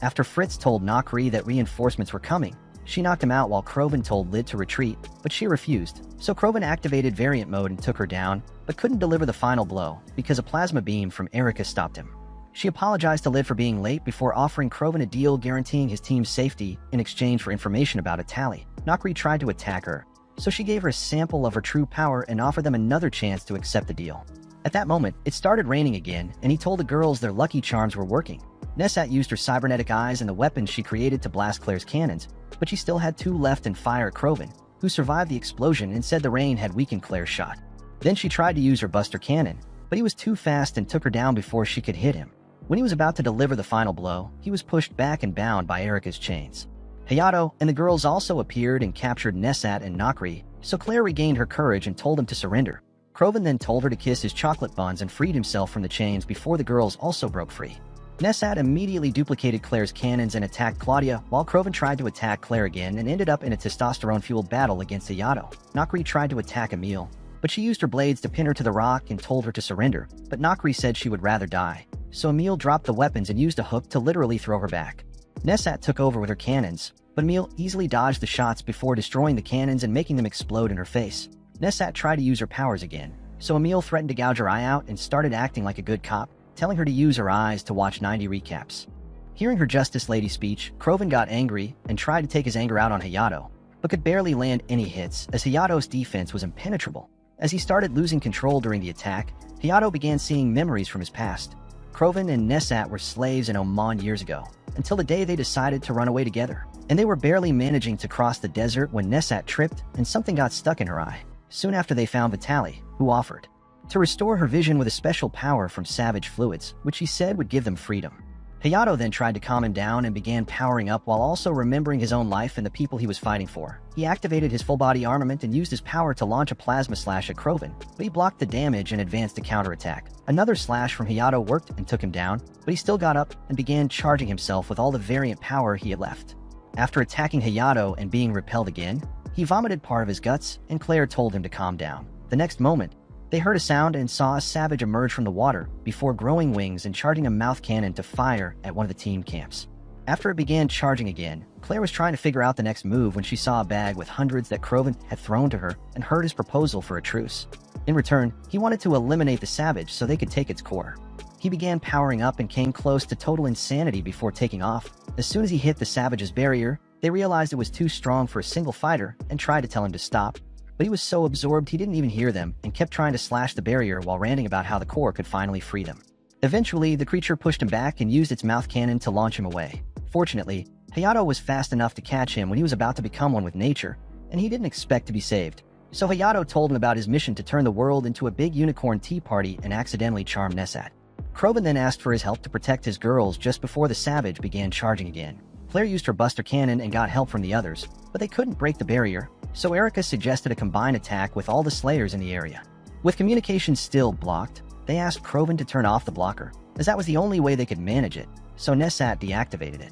After Fritz told Nakri that reinforcements were coming, She knocked him out while Krovan told Lid to retreat, but she refused. So Krovan activated variant mode and took her down, but couldn't deliver the final blow because a plasma beam from Erica stopped him. She apologized to Lid for being late before offering Krovan a deal guaranteeing his team's safety in exchange for information about a tally. Nakri tried to attack her, so she gave her a sample of her true power and offered them another chance to accept the deal. At that moment, it started raining again, and he told the girls their lucky charms were working. Nessat used her cybernetic eyes and the weapons she created to blast Claire's cannons, but she still had 2 left and fire at Krovan, who survived the explosion and said the rain had weakened Claire's shot. Then she tried to use her Buster Cannon, but he was too fast and took her down before she could hit him. When he was about to deliver the final blow, he was pushed back and bound by Erica's chains. Hayato and the girls also appeared and captured Nessat and Nakri, so Claire regained her courage and told him to surrender. Krovan then told her to kiss his chocolate buns and freed himself from the chains before the girls also broke free. Nessat immediately duplicated Claire's cannons and attacked Claudia, while Krovan tried to attack Claire again and ended up in a testosterone-fueled battle against Hayato. Nakri tried to attack Emile, but she used her blades to pin her to the rock and told her to surrender, but Nakri said she would rather die. So Emile dropped the weapons and used a hook to literally throw her back. Nessat took over with her cannons, but Emile easily dodged the shots before destroying the cannons and making them explode in her face. Nessat tried to use her powers again, so Emile threatened to gouge her eye out and started acting like a good cop, telling her to use her eyes to watch 90 recaps. Hearing her Justice Lady speech, Krovan got angry and tried to take his anger out on Hayato, but could barely land any hits as Hayato's defense was impenetrable. As he started losing control during the attack, Hayato began seeing memories from his past. Krovan and Nessat were slaves in Oman years ago, until the day they decided to run away together. And they were barely managing to cross the desert when Nessat tripped and something got stuck in her eye. Soon after they found Vitali, who offered to restore her vision with a special power from savage fluids, which he said would give them freedom. Hayato then tried to calm him down and began powering up while also remembering his own life and the people he was fighting for. He activated his full-body armament and used his power to launch a plasma slash at Krovan, but he blocked the damage and advanced to counterattack. Another slash from Hayato worked and took him down, but he still got up and began charging himself with all the variant power he had left. After attacking Hayato and being repelled again, he vomited part of his guts, and Claire told him to calm down. The next moment, they heard a sound and saw a savage emerge from the water before growing wings and charging a mouth cannon to fire at one of the team camps. After it began charging again, Claire was trying to figure out the next move when she saw a bag with hundreds that Krovan had thrown to her and heard his proposal for a truce. In return, he wanted to eliminate the savage so they could take its core. He began powering up and came close to total insanity before taking off. As soon as he hit the savage's barrier, they realized it was too strong for a single fighter and tried to tell him to stop. But he was so absorbed he didn't even hear them and kept trying to slash the barrier while ranting about how the core could finally free them. Eventually, the creature pushed him back and used its mouth cannon to launch him away. Fortunately, Hayato was fast enough to catch him when he was about to become one with nature, and he didn't expect to be saved. So Hayato told him about his mission to turn the world into a big unicorn tea party and accidentally charm Nessat. Krovan then asked for his help to protect his girls just before the savage began charging again. Claire used her Buster Cannon and got help from the others, but they couldn't break the barrier, so Erica suggested a combined attack with all the Slayers in the area. With communication still blocked, they asked Krovan to turn off the blocker, as that was the only way they could manage it, so Nessat deactivated it.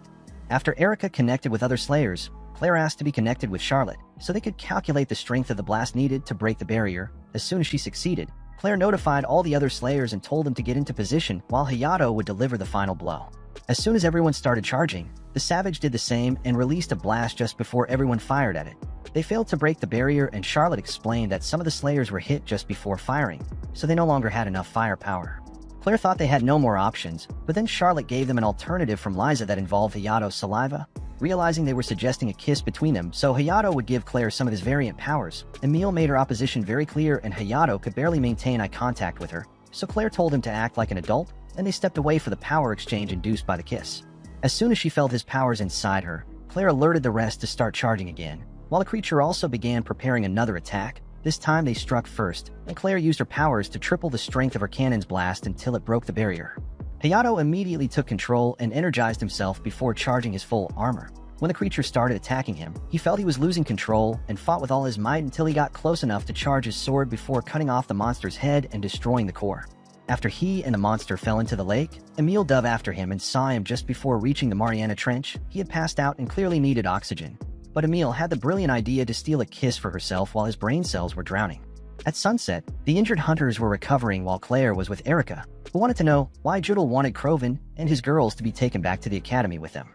After Erica connected with other Slayers, Claire asked to be connected with Charlotte, so they could calculate the strength of the blast needed to break the barrier. As soon as she succeeded, Claire notified all the other Slayers and told them to get into position while Hayato would deliver the final blow. As soon as everyone started charging, the Savage did the same and released a blast just before everyone fired at it. They failed to break the barrier, and Charlotte explained that some of the Slayers were hit just before firing, so they no longer had enough firepower. Claire thought they had no more options, but then Charlotte gave them an alternative from Liza that involved Hayato's saliva. Realizing they were suggesting a kiss between them, so Hayato would give Claire some of his variant powers. Emile made her opposition very clear, and Hayato could barely maintain eye contact with her, so Claire told him to act like an adult, and they stepped away for the power exchange induced by the kiss. As soon as she felt his powers inside her, Claire alerted the rest to start charging again, while the creature also began preparing another attack. This time they struck first, and Claire used her powers to triple the strength of her cannon's blast until it broke the barrier. Hayato immediately took control and energized himself before charging his full armor. When the creature started attacking him, he felt he was losing control and fought with all his might until he got close enough to charge his sword before cutting off the monster's head and destroying the core. After he and the monster fell into the lake, Emile dove after him and saw him just before reaching the Mariana Trench. He had passed out and clearly needed oxygen. But Emile had the brilliant idea to steal a kiss for herself while his brain cells were drowning. At sunset, the injured hunters were recovering while Claire was with Erica, who wanted to know why Judel wanted Krovan and his girls to be taken back to the academy with them.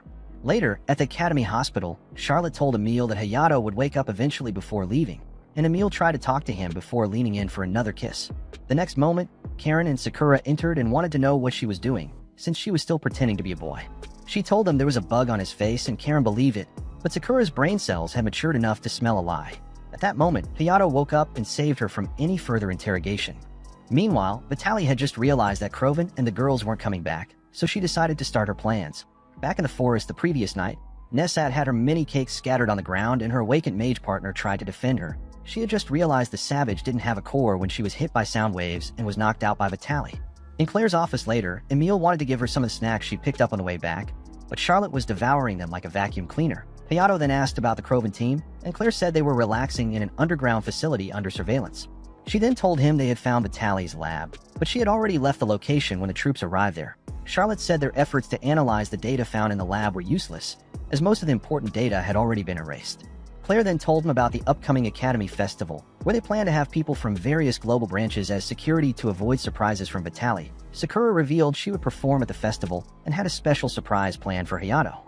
Later, at the Academy Hospital, Charlotte told Emil that Hayato would wake up eventually before leaving, and Emil tried to talk to him before leaning in for another kiss. The next moment, Karen and Sakura entered and wanted to know what she was doing, since she was still pretending to be a boy. She told them there was a bug on his face and Karen believed it, but Sakura's brain cells had matured enough to smell a lie. At that moment, Hayato woke up and saved her from any further interrogation. Meanwhile, Vitaly had just realized that Krovin and the girls weren't coming back, so she decided to start her plans. Back in the forest the previous night, Nesat had her mini cakes scattered on the ground and her awakened mage partner tried to defend her. She had just realized the savage didn't have a core when she was hit by sound waves and was knocked out by Vitaly. In Claire's office later, Emil wanted to give her some of the snacks she picked up on the way back, but Charlotte was devouring them like a vacuum cleaner. Hayato then asked about the Krovin team, and Claire said they were relaxing in an underground facility under surveillance. She then told him they had found Vitaly's lab, but she had already left the location when the troops arrived there. Charlotte said their efforts to analyze the data found in the lab were useless, as most of the important data had already been erased. Claire then told him about the upcoming Academy Festival, where they plan to have people from various global branches as security to avoid surprises from Vitaly. Sakura revealed she would perform at the festival and had a special surprise planned for Hayato.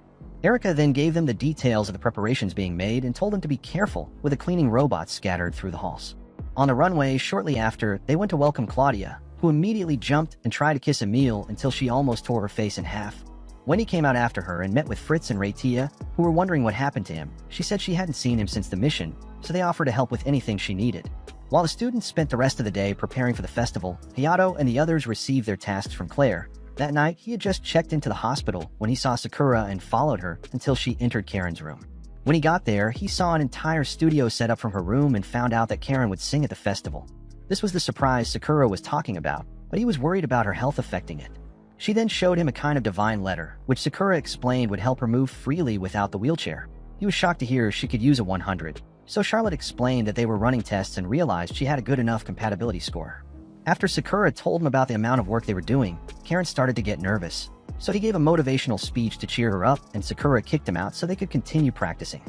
Erika then gave them the details of the preparations being made and told them to be careful with the cleaning robots scattered through the halls. On the runway shortly after, they went to welcome Claudia, who immediately jumped and tried to kiss Emil until she almost tore her face in half. Wendy came out after her and met with Fritz and Raytia, who were wondering what happened to him. She said she hadn't seen him since the mission, so they offered to help with anything she needed. While the students spent the rest of the day preparing for the festival, Hayato and the others received their tasks from Claire. That night, he had just checked into the hospital when he saw Sakura and followed her until she entered Karen's room. When he got there, he saw an entire studio set up from her room and found out that Karen would sing at the festival. This was the surprise Sakura was talking about, but he was worried about her health affecting it. She then showed him a kind of divine letter, which Sakura explained would help her move freely without the wheelchair. He was shocked to hear she could use a 100, so Charlotte explained that they were running tests and realized she had a good enough compatibility score. After Sakura told him about the amount of work they were doing, Karen started to get nervous. So he gave a motivational speech to cheer her up, and Sakura kicked him out so they could continue practicing.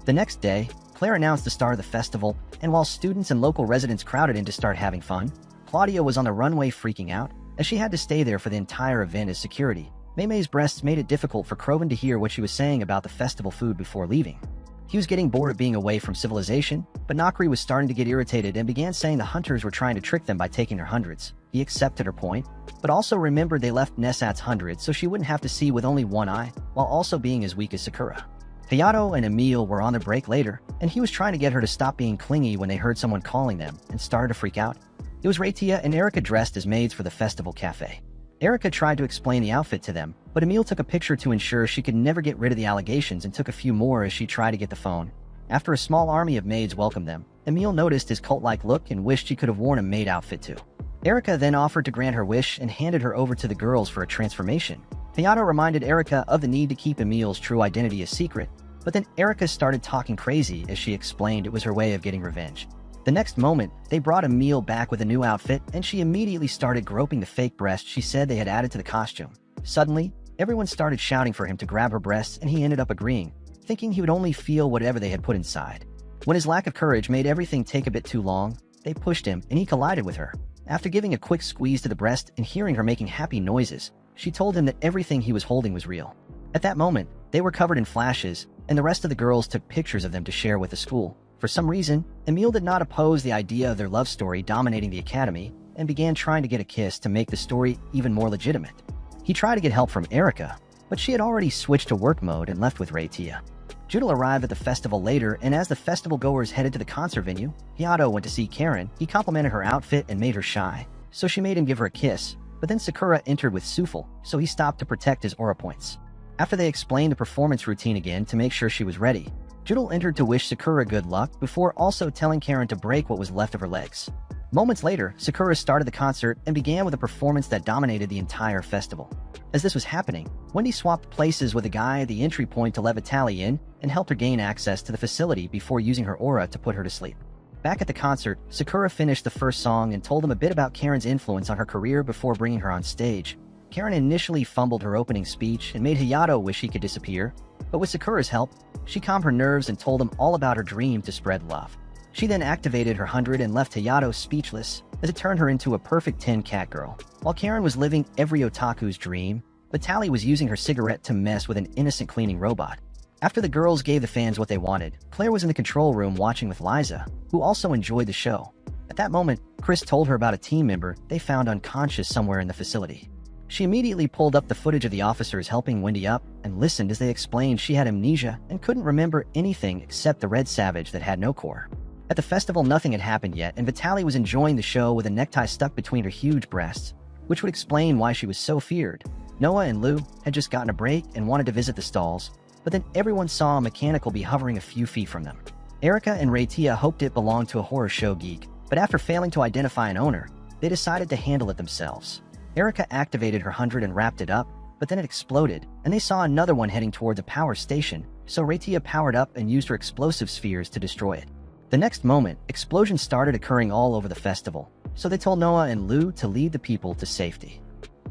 The next day, Claire announced the start of the festival, and while students and local residents crowded in to start having fun, Claudia was on the runway freaking out, as she had to stay there for the entire event as security. Maymay's breasts made it difficult for Krovin to hear what she was saying about the festival food before leaving. He was getting bored of being away from civilization, but Nakri was starting to get irritated and began saying the hunters were trying to trick them by taking their hundreds. He accepted her point, but also remembered they left Nesat's 100 so she wouldn't have to see with only one eye, while also being as weak as Sakura. Hayato and Emil were on their break later, and he was trying to get her to stop being clingy when they heard someone calling them and started to freak out. It was Raytia and Erika dressed as maids for the festival cafe. Erika tried to explain the outfit to them, but Emil took a picture to ensure she could never get rid of the allegations and took a few more as she tried to get the phone. After a small army of maids welcomed them, Emil noticed his cult-like look and wished she could have worn a maid outfit too. Erika then offered to grant her wish and handed her over to the girls for a transformation. Hayato reminded Erika of the need to keep Emil's true identity a secret, but then Erika started talking crazy as she explained it was her way of getting revenge. The next moment, they brought Emil back with a new outfit, and she immediately started groping the fake breast she said they had added to the costume. Suddenly, everyone started shouting for him to grab her breasts, and he ended up agreeing, thinking he would only feel whatever they had put inside. When his lack of courage made everything take a bit too long, they pushed him, and he collided with her. After giving a quick squeeze to the breast and hearing her making happy noises, she told him that everything he was holding was real. At that moment, they were covered in flashes, and the rest of the girls took pictures of them to share with the school. For some reason, Emil did not oppose the idea of their love story dominating the academy and began trying to get a kiss to make the story even more legitimate. He tried to get help from Erika, but she had already switched to work mode and left with Raytia. Judel arrived at the festival later, and as the festival goers headed to the concert venue, Hayato went to see Karen. He complimented her outfit and made her shy, so she made him give her a kiss, but then Sakura entered with Sufel, so he stopped to protect his aura points. After they explained the performance routine again to make sure she was ready, Judel entered to wish Sakura good luck before also telling Karen to break what was left of her legs. Moments later, Sakura started the concert and began with a performance that dominated the entire festival. As this was happening, Wendy swapped places with a guy at the entry point to let Vitaly in and helped her gain access to the facility before using her aura to put her to sleep. Back at the concert, Sakura finished the first song and told them a bit about Karen's influence on her career before bringing her on stage. Karen initially fumbled her opening speech and made Hayato wish he could disappear, but with Sakura's help, she calmed her nerves and told him all about her dream to spread love. She then activated her 100 and left Hayato speechless, as it turned her into a perfect 10 cat girl. While Karen was living every otaku's dream, Vitaly was using her cigarette to mess with an innocent cleaning robot. After the girls gave the fans what they wanted, Claire was in the control room watching with Liza, who also enjoyed the show. At that moment, Chris told her about a team member they found unconscious somewhere in the facility. She immediately pulled up the footage of the officers helping Wendy up and listened as they explained she had amnesia and couldn't remember anything except the red savage that had no core. At the festival, nothing had happened yet, and Vitaly was enjoying the show with a necktie stuck between her huge breasts, which would explain why she was so feared. Noah and Lou had just gotten a break and wanted to visit the stalls, but then everyone saw a mechanical bee hovering a few feet from them. Erica and Raytia hoped it belonged to a horror show geek, but after failing to identify an owner, they decided to handle it themselves. Erica activated her 100 and wrapped it up, but then it exploded, and they saw another one heading towards a power station, so Raytia powered up and used her explosive spheres to destroy it. The next moment, explosions started occurring all over the festival, so they told Noah and Lou to lead the people to safety.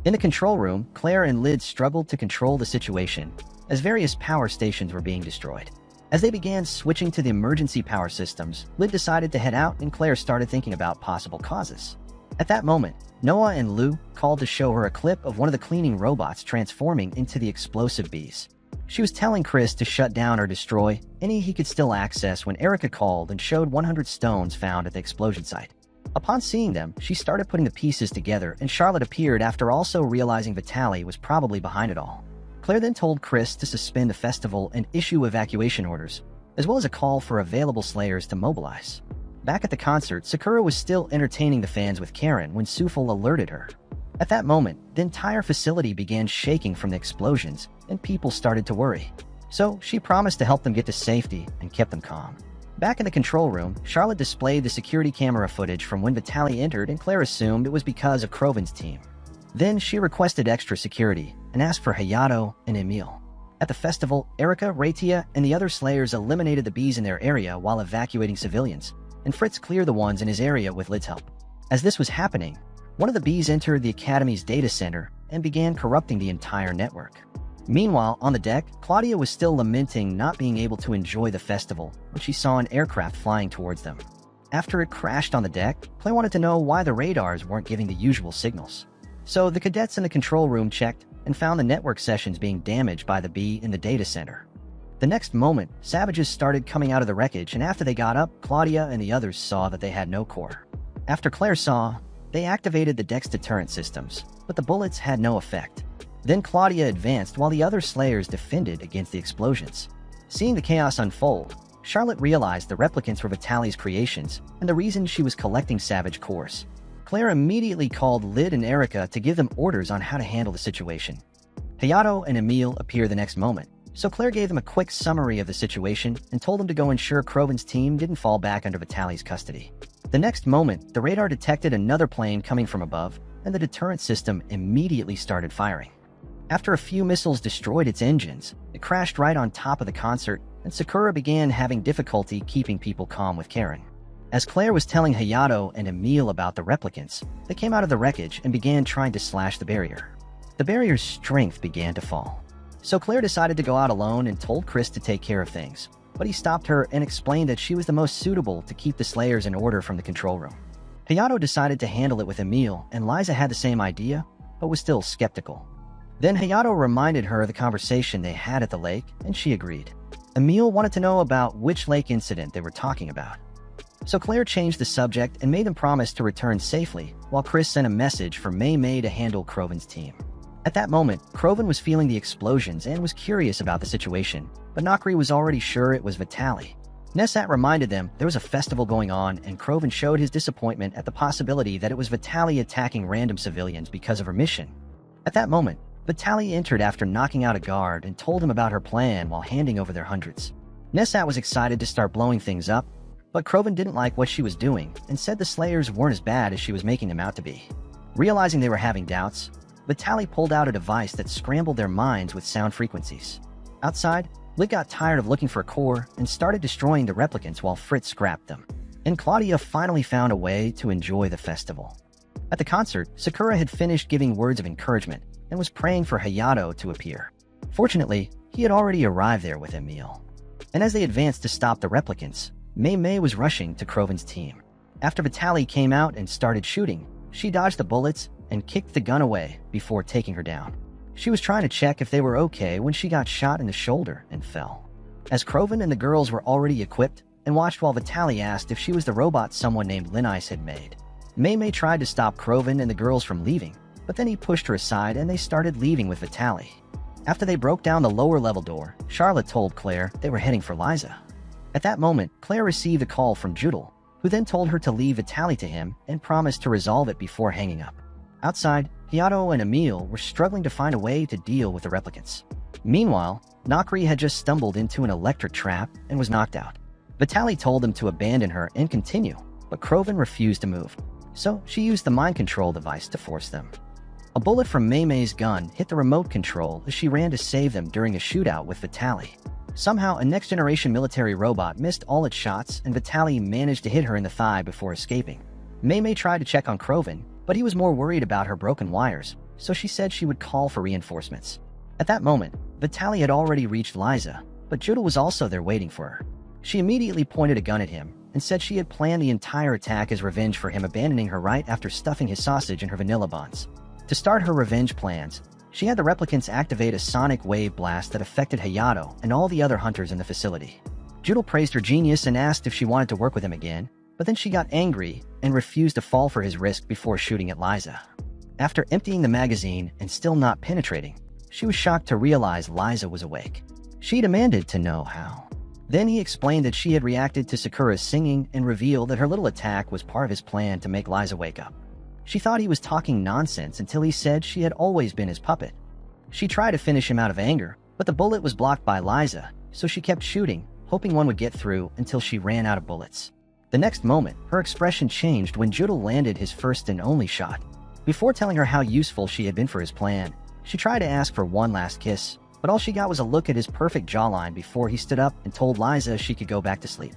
In the control room, Claire and Lyd struggled to control the situation, as various power stations were being destroyed. As they began switching to the emergency power systems, Lyd decided to head out and Claire started thinking about possible causes. At that moment, Noah and Lou called to show her a clip of one of the cleaning robots transforming into the explosive bees. She was telling Chris to shut down or destroy any he could still access when Erica called and showed 100 stones found at the explosion site. Upon seeing them, she started putting the pieces together and Charlotte appeared after also realizing Vitaly was probably behind it all. Claire then told Chris to suspend the festival and issue evacuation orders, as well as a call for available slayers to mobilize. Back at the concert, Sakura was still entertaining the fans with Karen when Sufal alerted her. At that moment, the entire facility began shaking from the explosions, and people started to worry. So she promised to help them get to safety and kept them calm. Back in the control room, Charlotte displayed the security camera footage from when Vitaly entered, and Claire assumed it was because of Kroven's team. Then she requested extra security and asked for Hayato and Emil. At the festival, Erica, Raytia, and the other slayers eliminated the bees in their area while evacuating civilians, and Fritz cleared the ones in his area with Lyd's help. As this was happening, one of the bees entered the Academy's data center and began corrupting the entire network. Meanwhile, on the deck, Claudia was still lamenting not being able to enjoy the festival when she saw an aircraft flying towards them. After it crashed on the deck, Claire wanted to know why the radars weren't giving the usual signals. So the cadets in the control room checked and found the network sessions being damaged by the bee in the data center. The next moment, savages started coming out of the wreckage, and after they got up, Claudia and the others saw that they had no core. After Claire saw, they activated the deck's deterrent systems, but the bullets had no effect. Then Claudia advanced while the other slayers defended against the explosions. Seeing the chaos unfold, Charlotte realized the replicants were Vitaly's creations and the reason she was collecting savage cores. Claire immediately called Lyd and Erica to give them orders on how to handle the situation. Hayato and Emil appeared the next moment, so Claire gave them a quick summary of the situation and told them to go ensure Kroven's team didn't fall back under Vitaly's custody. The next moment, the radar detected another plane coming from above, and the deterrent system immediately started firing. After a few missiles destroyed its engines, it crashed right on top of the concert, and Sakura began having difficulty keeping people calm with Karen. As Claire was telling Hayato and Emil about the replicants, they came out of the wreckage and began trying to slash the barrier. The barrier's strength began to fall. So Claire decided to go out alone and told Chris to take care of things, but he stopped her and explained that she was the most suitable to keep the slayers in order from the control room. Hayato decided to handle it with Emil, and Liza had the same idea, but was still skeptical. Then Hayato reminded her of the conversation they had at the lake, and she agreed. Emil wanted to know about which lake incident they were talking about. So Claire changed the subject and made them promise to return safely, while Chris sent a message for Mei Mei to handle Kroven's team. At that moment, Kroven was feeling the explosions and was curious about the situation, but Nakri was already sure it was Vitaly. Nessat reminded them there was a festival going on, and Kroven showed his disappointment at the possibility that it was Vitaly attacking random civilians because of her mission. At that moment, Vitaly entered after knocking out a guard and told him about her plan while handing over their hundreds. Nessat was excited to start blowing things up, but Kroven didn't like what she was doing and said the slayers weren't as bad as she was making them out to be. Realizing they were having doubts, Vitaly pulled out a device that scrambled their minds with sound frequencies. Outside, Lyd got tired of looking for a core and started destroying the replicants while Fritz scrapped them. And Claudia finally found a way to enjoy the festival. At the concert, Sakura had finished giving words of encouragement and was praying for Hayato to appear. Fortunately, he had already arrived there with Emil. And as they advanced to stop the replicants, Mei Mei was rushing to Kroven's team. After Vitaly came out and started shooting, she dodged the bullets and kicked the gun away before taking her down. She was trying to check if they were okay when she got shot in the shoulder and fell. As Kroven and the girls were already equipped and watched while Vitaly asked if she was the robot someone named Linus had made. May tried to stop Kroven and the girls from leaving, but then he pushed her aside and they started leaving with Vitaly. After they broke down the lower level door, Charlotte told Claire they were heading for Liza. At that moment, Claire received a call from Judel, who then told her to leave Vitaly to him and promised to resolve it before hanging up. Outside, Hayato and Emil were struggling to find a way to deal with the replicants. Meanwhile, Nakri had just stumbled into an electric trap and was knocked out. Vitaly told them to abandon her and continue, but Kroven refused to move, so she used the mind control device to force them. A bullet from May's gun hit the remote control as she ran to save them during a shootout with Vitaly. Somehow, a next-generation military robot missed all its shots and Vitaly managed to hit her in the thigh before escaping. May tried to check on Kroven, but he was more worried about her broken wires, so she said she would call for reinforcements. At that moment, Vitaly had already reached Liza, but Judel was also there waiting for her. She immediately pointed a gun at him and said she had planned the entire attack as revenge for him abandoning her right after stuffing his sausage in her vanilla buns. To start her revenge plans, she had the replicants activate a sonic wave blast that affected Hayato and all the other hunters in the facility. Judel praised her genius and asked if she wanted to work with him again, but then she got angry and refused to fall for his risk before shooting at Liza. After emptying the magazine and still not penetrating, she was shocked to realize Liza was awake. She demanded to know how. Then he explained that she had reacted to Sakura's singing and revealed that her little attack was part of his plan to make Liza wake up. She thought he was talking nonsense until he said she had always been his puppet. She tried to finish him out of anger, but the bullet was blocked by Liza, so she kept shooting, hoping one would get through until she ran out of bullets. The next moment, her expression changed when Judel landed his first and only shot. Before telling her how useful she had been for his plan, she tried to ask for one last kiss, but all she got was a look at his perfect jawline before he stood up and told Liza she could go back to sleep.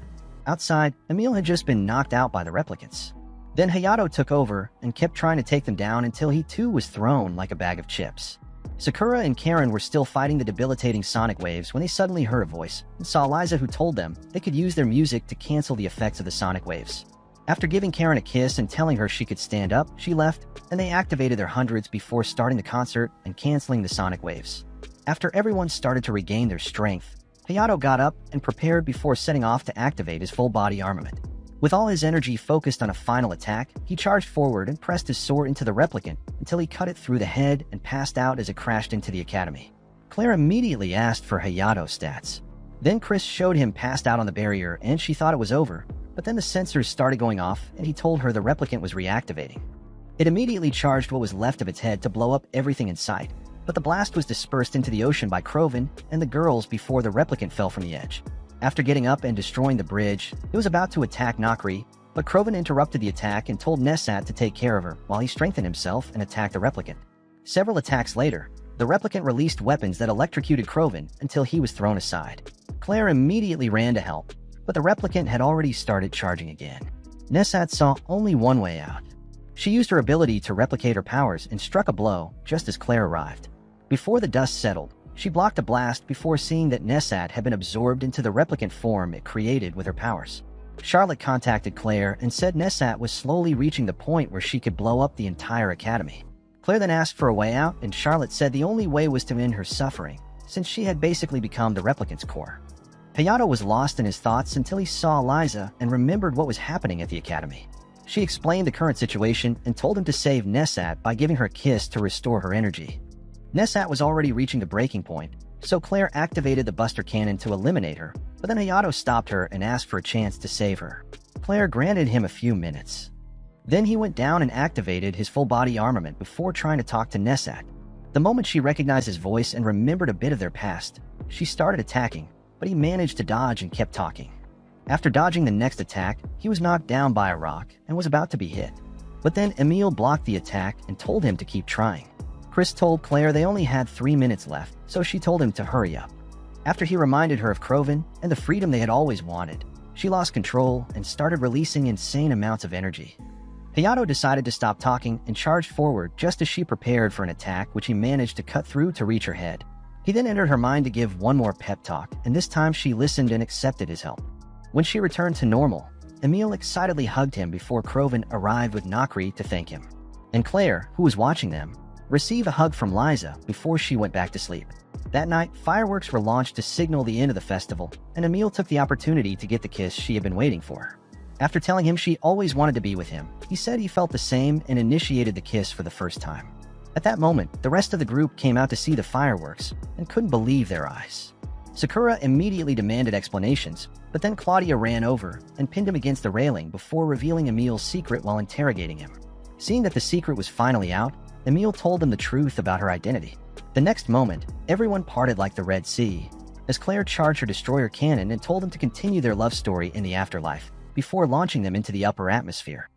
Outside, Emil had just been knocked out by the replicants. Then Hayato took over and kept trying to take them down until he too was thrown like a bag of chips. Sakura and Karen were still fighting the debilitating sonic waves when they suddenly heard a voice and saw Liza, who told them they could use their music to cancel the effects of the sonic waves. After giving Karen a kiss and telling her she could stand up, she left, and they activated their hundreds before starting the concert and canceling the sonic waves. After everyone started to regain their strength, Hayato got up and prepared before setting off to activate his full body armament. With all his energy focused on a final attack, he charged forward and pressed his sword into the replicant until he cut it through the head and passed out as it crashed into the academy. Claire immediately asked for Hayato's stats. Then Chris showed him passed out on the barrier and she thought it was over, but then the sensors started going off and he told her the replicant was reactivating. It immediately charged what was left of its head to blow up everything in sight, but the blast was dispersed into the ocean by Kroven and the girls before the replicant fell from the edge. After getting up and destroying the bridge, it was about to attack Nakri, but Kroven interrupted the attack and told Nesat to take care of her while he strengthened himself and attacked the replicant. Several attacks later, the replicant released weapons that electrocuted Kroven until he was thrown aside. Claire immediately ran to help, but the replicant had already started charging again. Nesat saw only one way out. She used her ability to replicate her powers and struck a blow just as Claire arrived. Before the dust settled, she blocked a blast before seeing that Nesat had been absorbed into the replicant form it created with her powers. Charlotte contacted Claire and said Nesat was slowly reaching the point where she could blow up the entire academy. Claire then asked for a way out, and Charlotte said the only way was to end her suffering, since she had basically become the replicant's core. Hayato was lost in his thoughts until he saw Liza and remembered what was happening at the academy. She explained the current situation and told him to save Nesat by giving her a kiss to restore her energy. Nesat was already reaching the breaking point, so Claire activated the Buster Cannon to eliminate her, but then Hayato stopped her and asked for a chance to save her. Claire granted him a few minutes. Then he went down and activated his full-body armament before trying to talk to Nesat. The moment she recognized his voice and remembered a bit of their past, she started attacking, but he managed to dodge and kept talking. After dodging the next attack, he was knocked down by a rock and was about to be hit. But then Emil blocked the attack and told him to keep trying. Chris told Claire they only had 3 minutes left, so she told him to hurry up. After he reminded her of Kroven and the freedom they had always wanted, she lost control and started releasing insane amounts of energy. Hayato decided to stop talking and charged forward just as she prepared for an attack, which he managed to cut through to reach her head. He then entered her mind to give one more pep talk, and this time she listened and accepted his help. When she returned to normal, Emil excitedly hugged him before Kroven arrived with Nakri to thank him. And Claire, who was watching them, receive a hug from Liza before she went back to sleep. That night, fireworks were launched to signal the end of the festival, and Emil took the opportunity to get the kiss she had been waiting for. After telling him she always wanted to be with him, he said he felt the same and initiated the kiss for the first time. At that moment, the rest of the group came out to see the fireworks and couldn't believe their eyes. Sakura immediately demanded explanations, but then Claudia ran over and pinned him against the railing before revealing Emil's secret while interrogating him. Seeing that the secret was finally out, Emil told them the truth about her identity. The next moment, everyone parted like the Red Sea, as Claire charged her destroyer cannon and told them to continue their love story in the afterlife, before launching them into the upper atmosphere.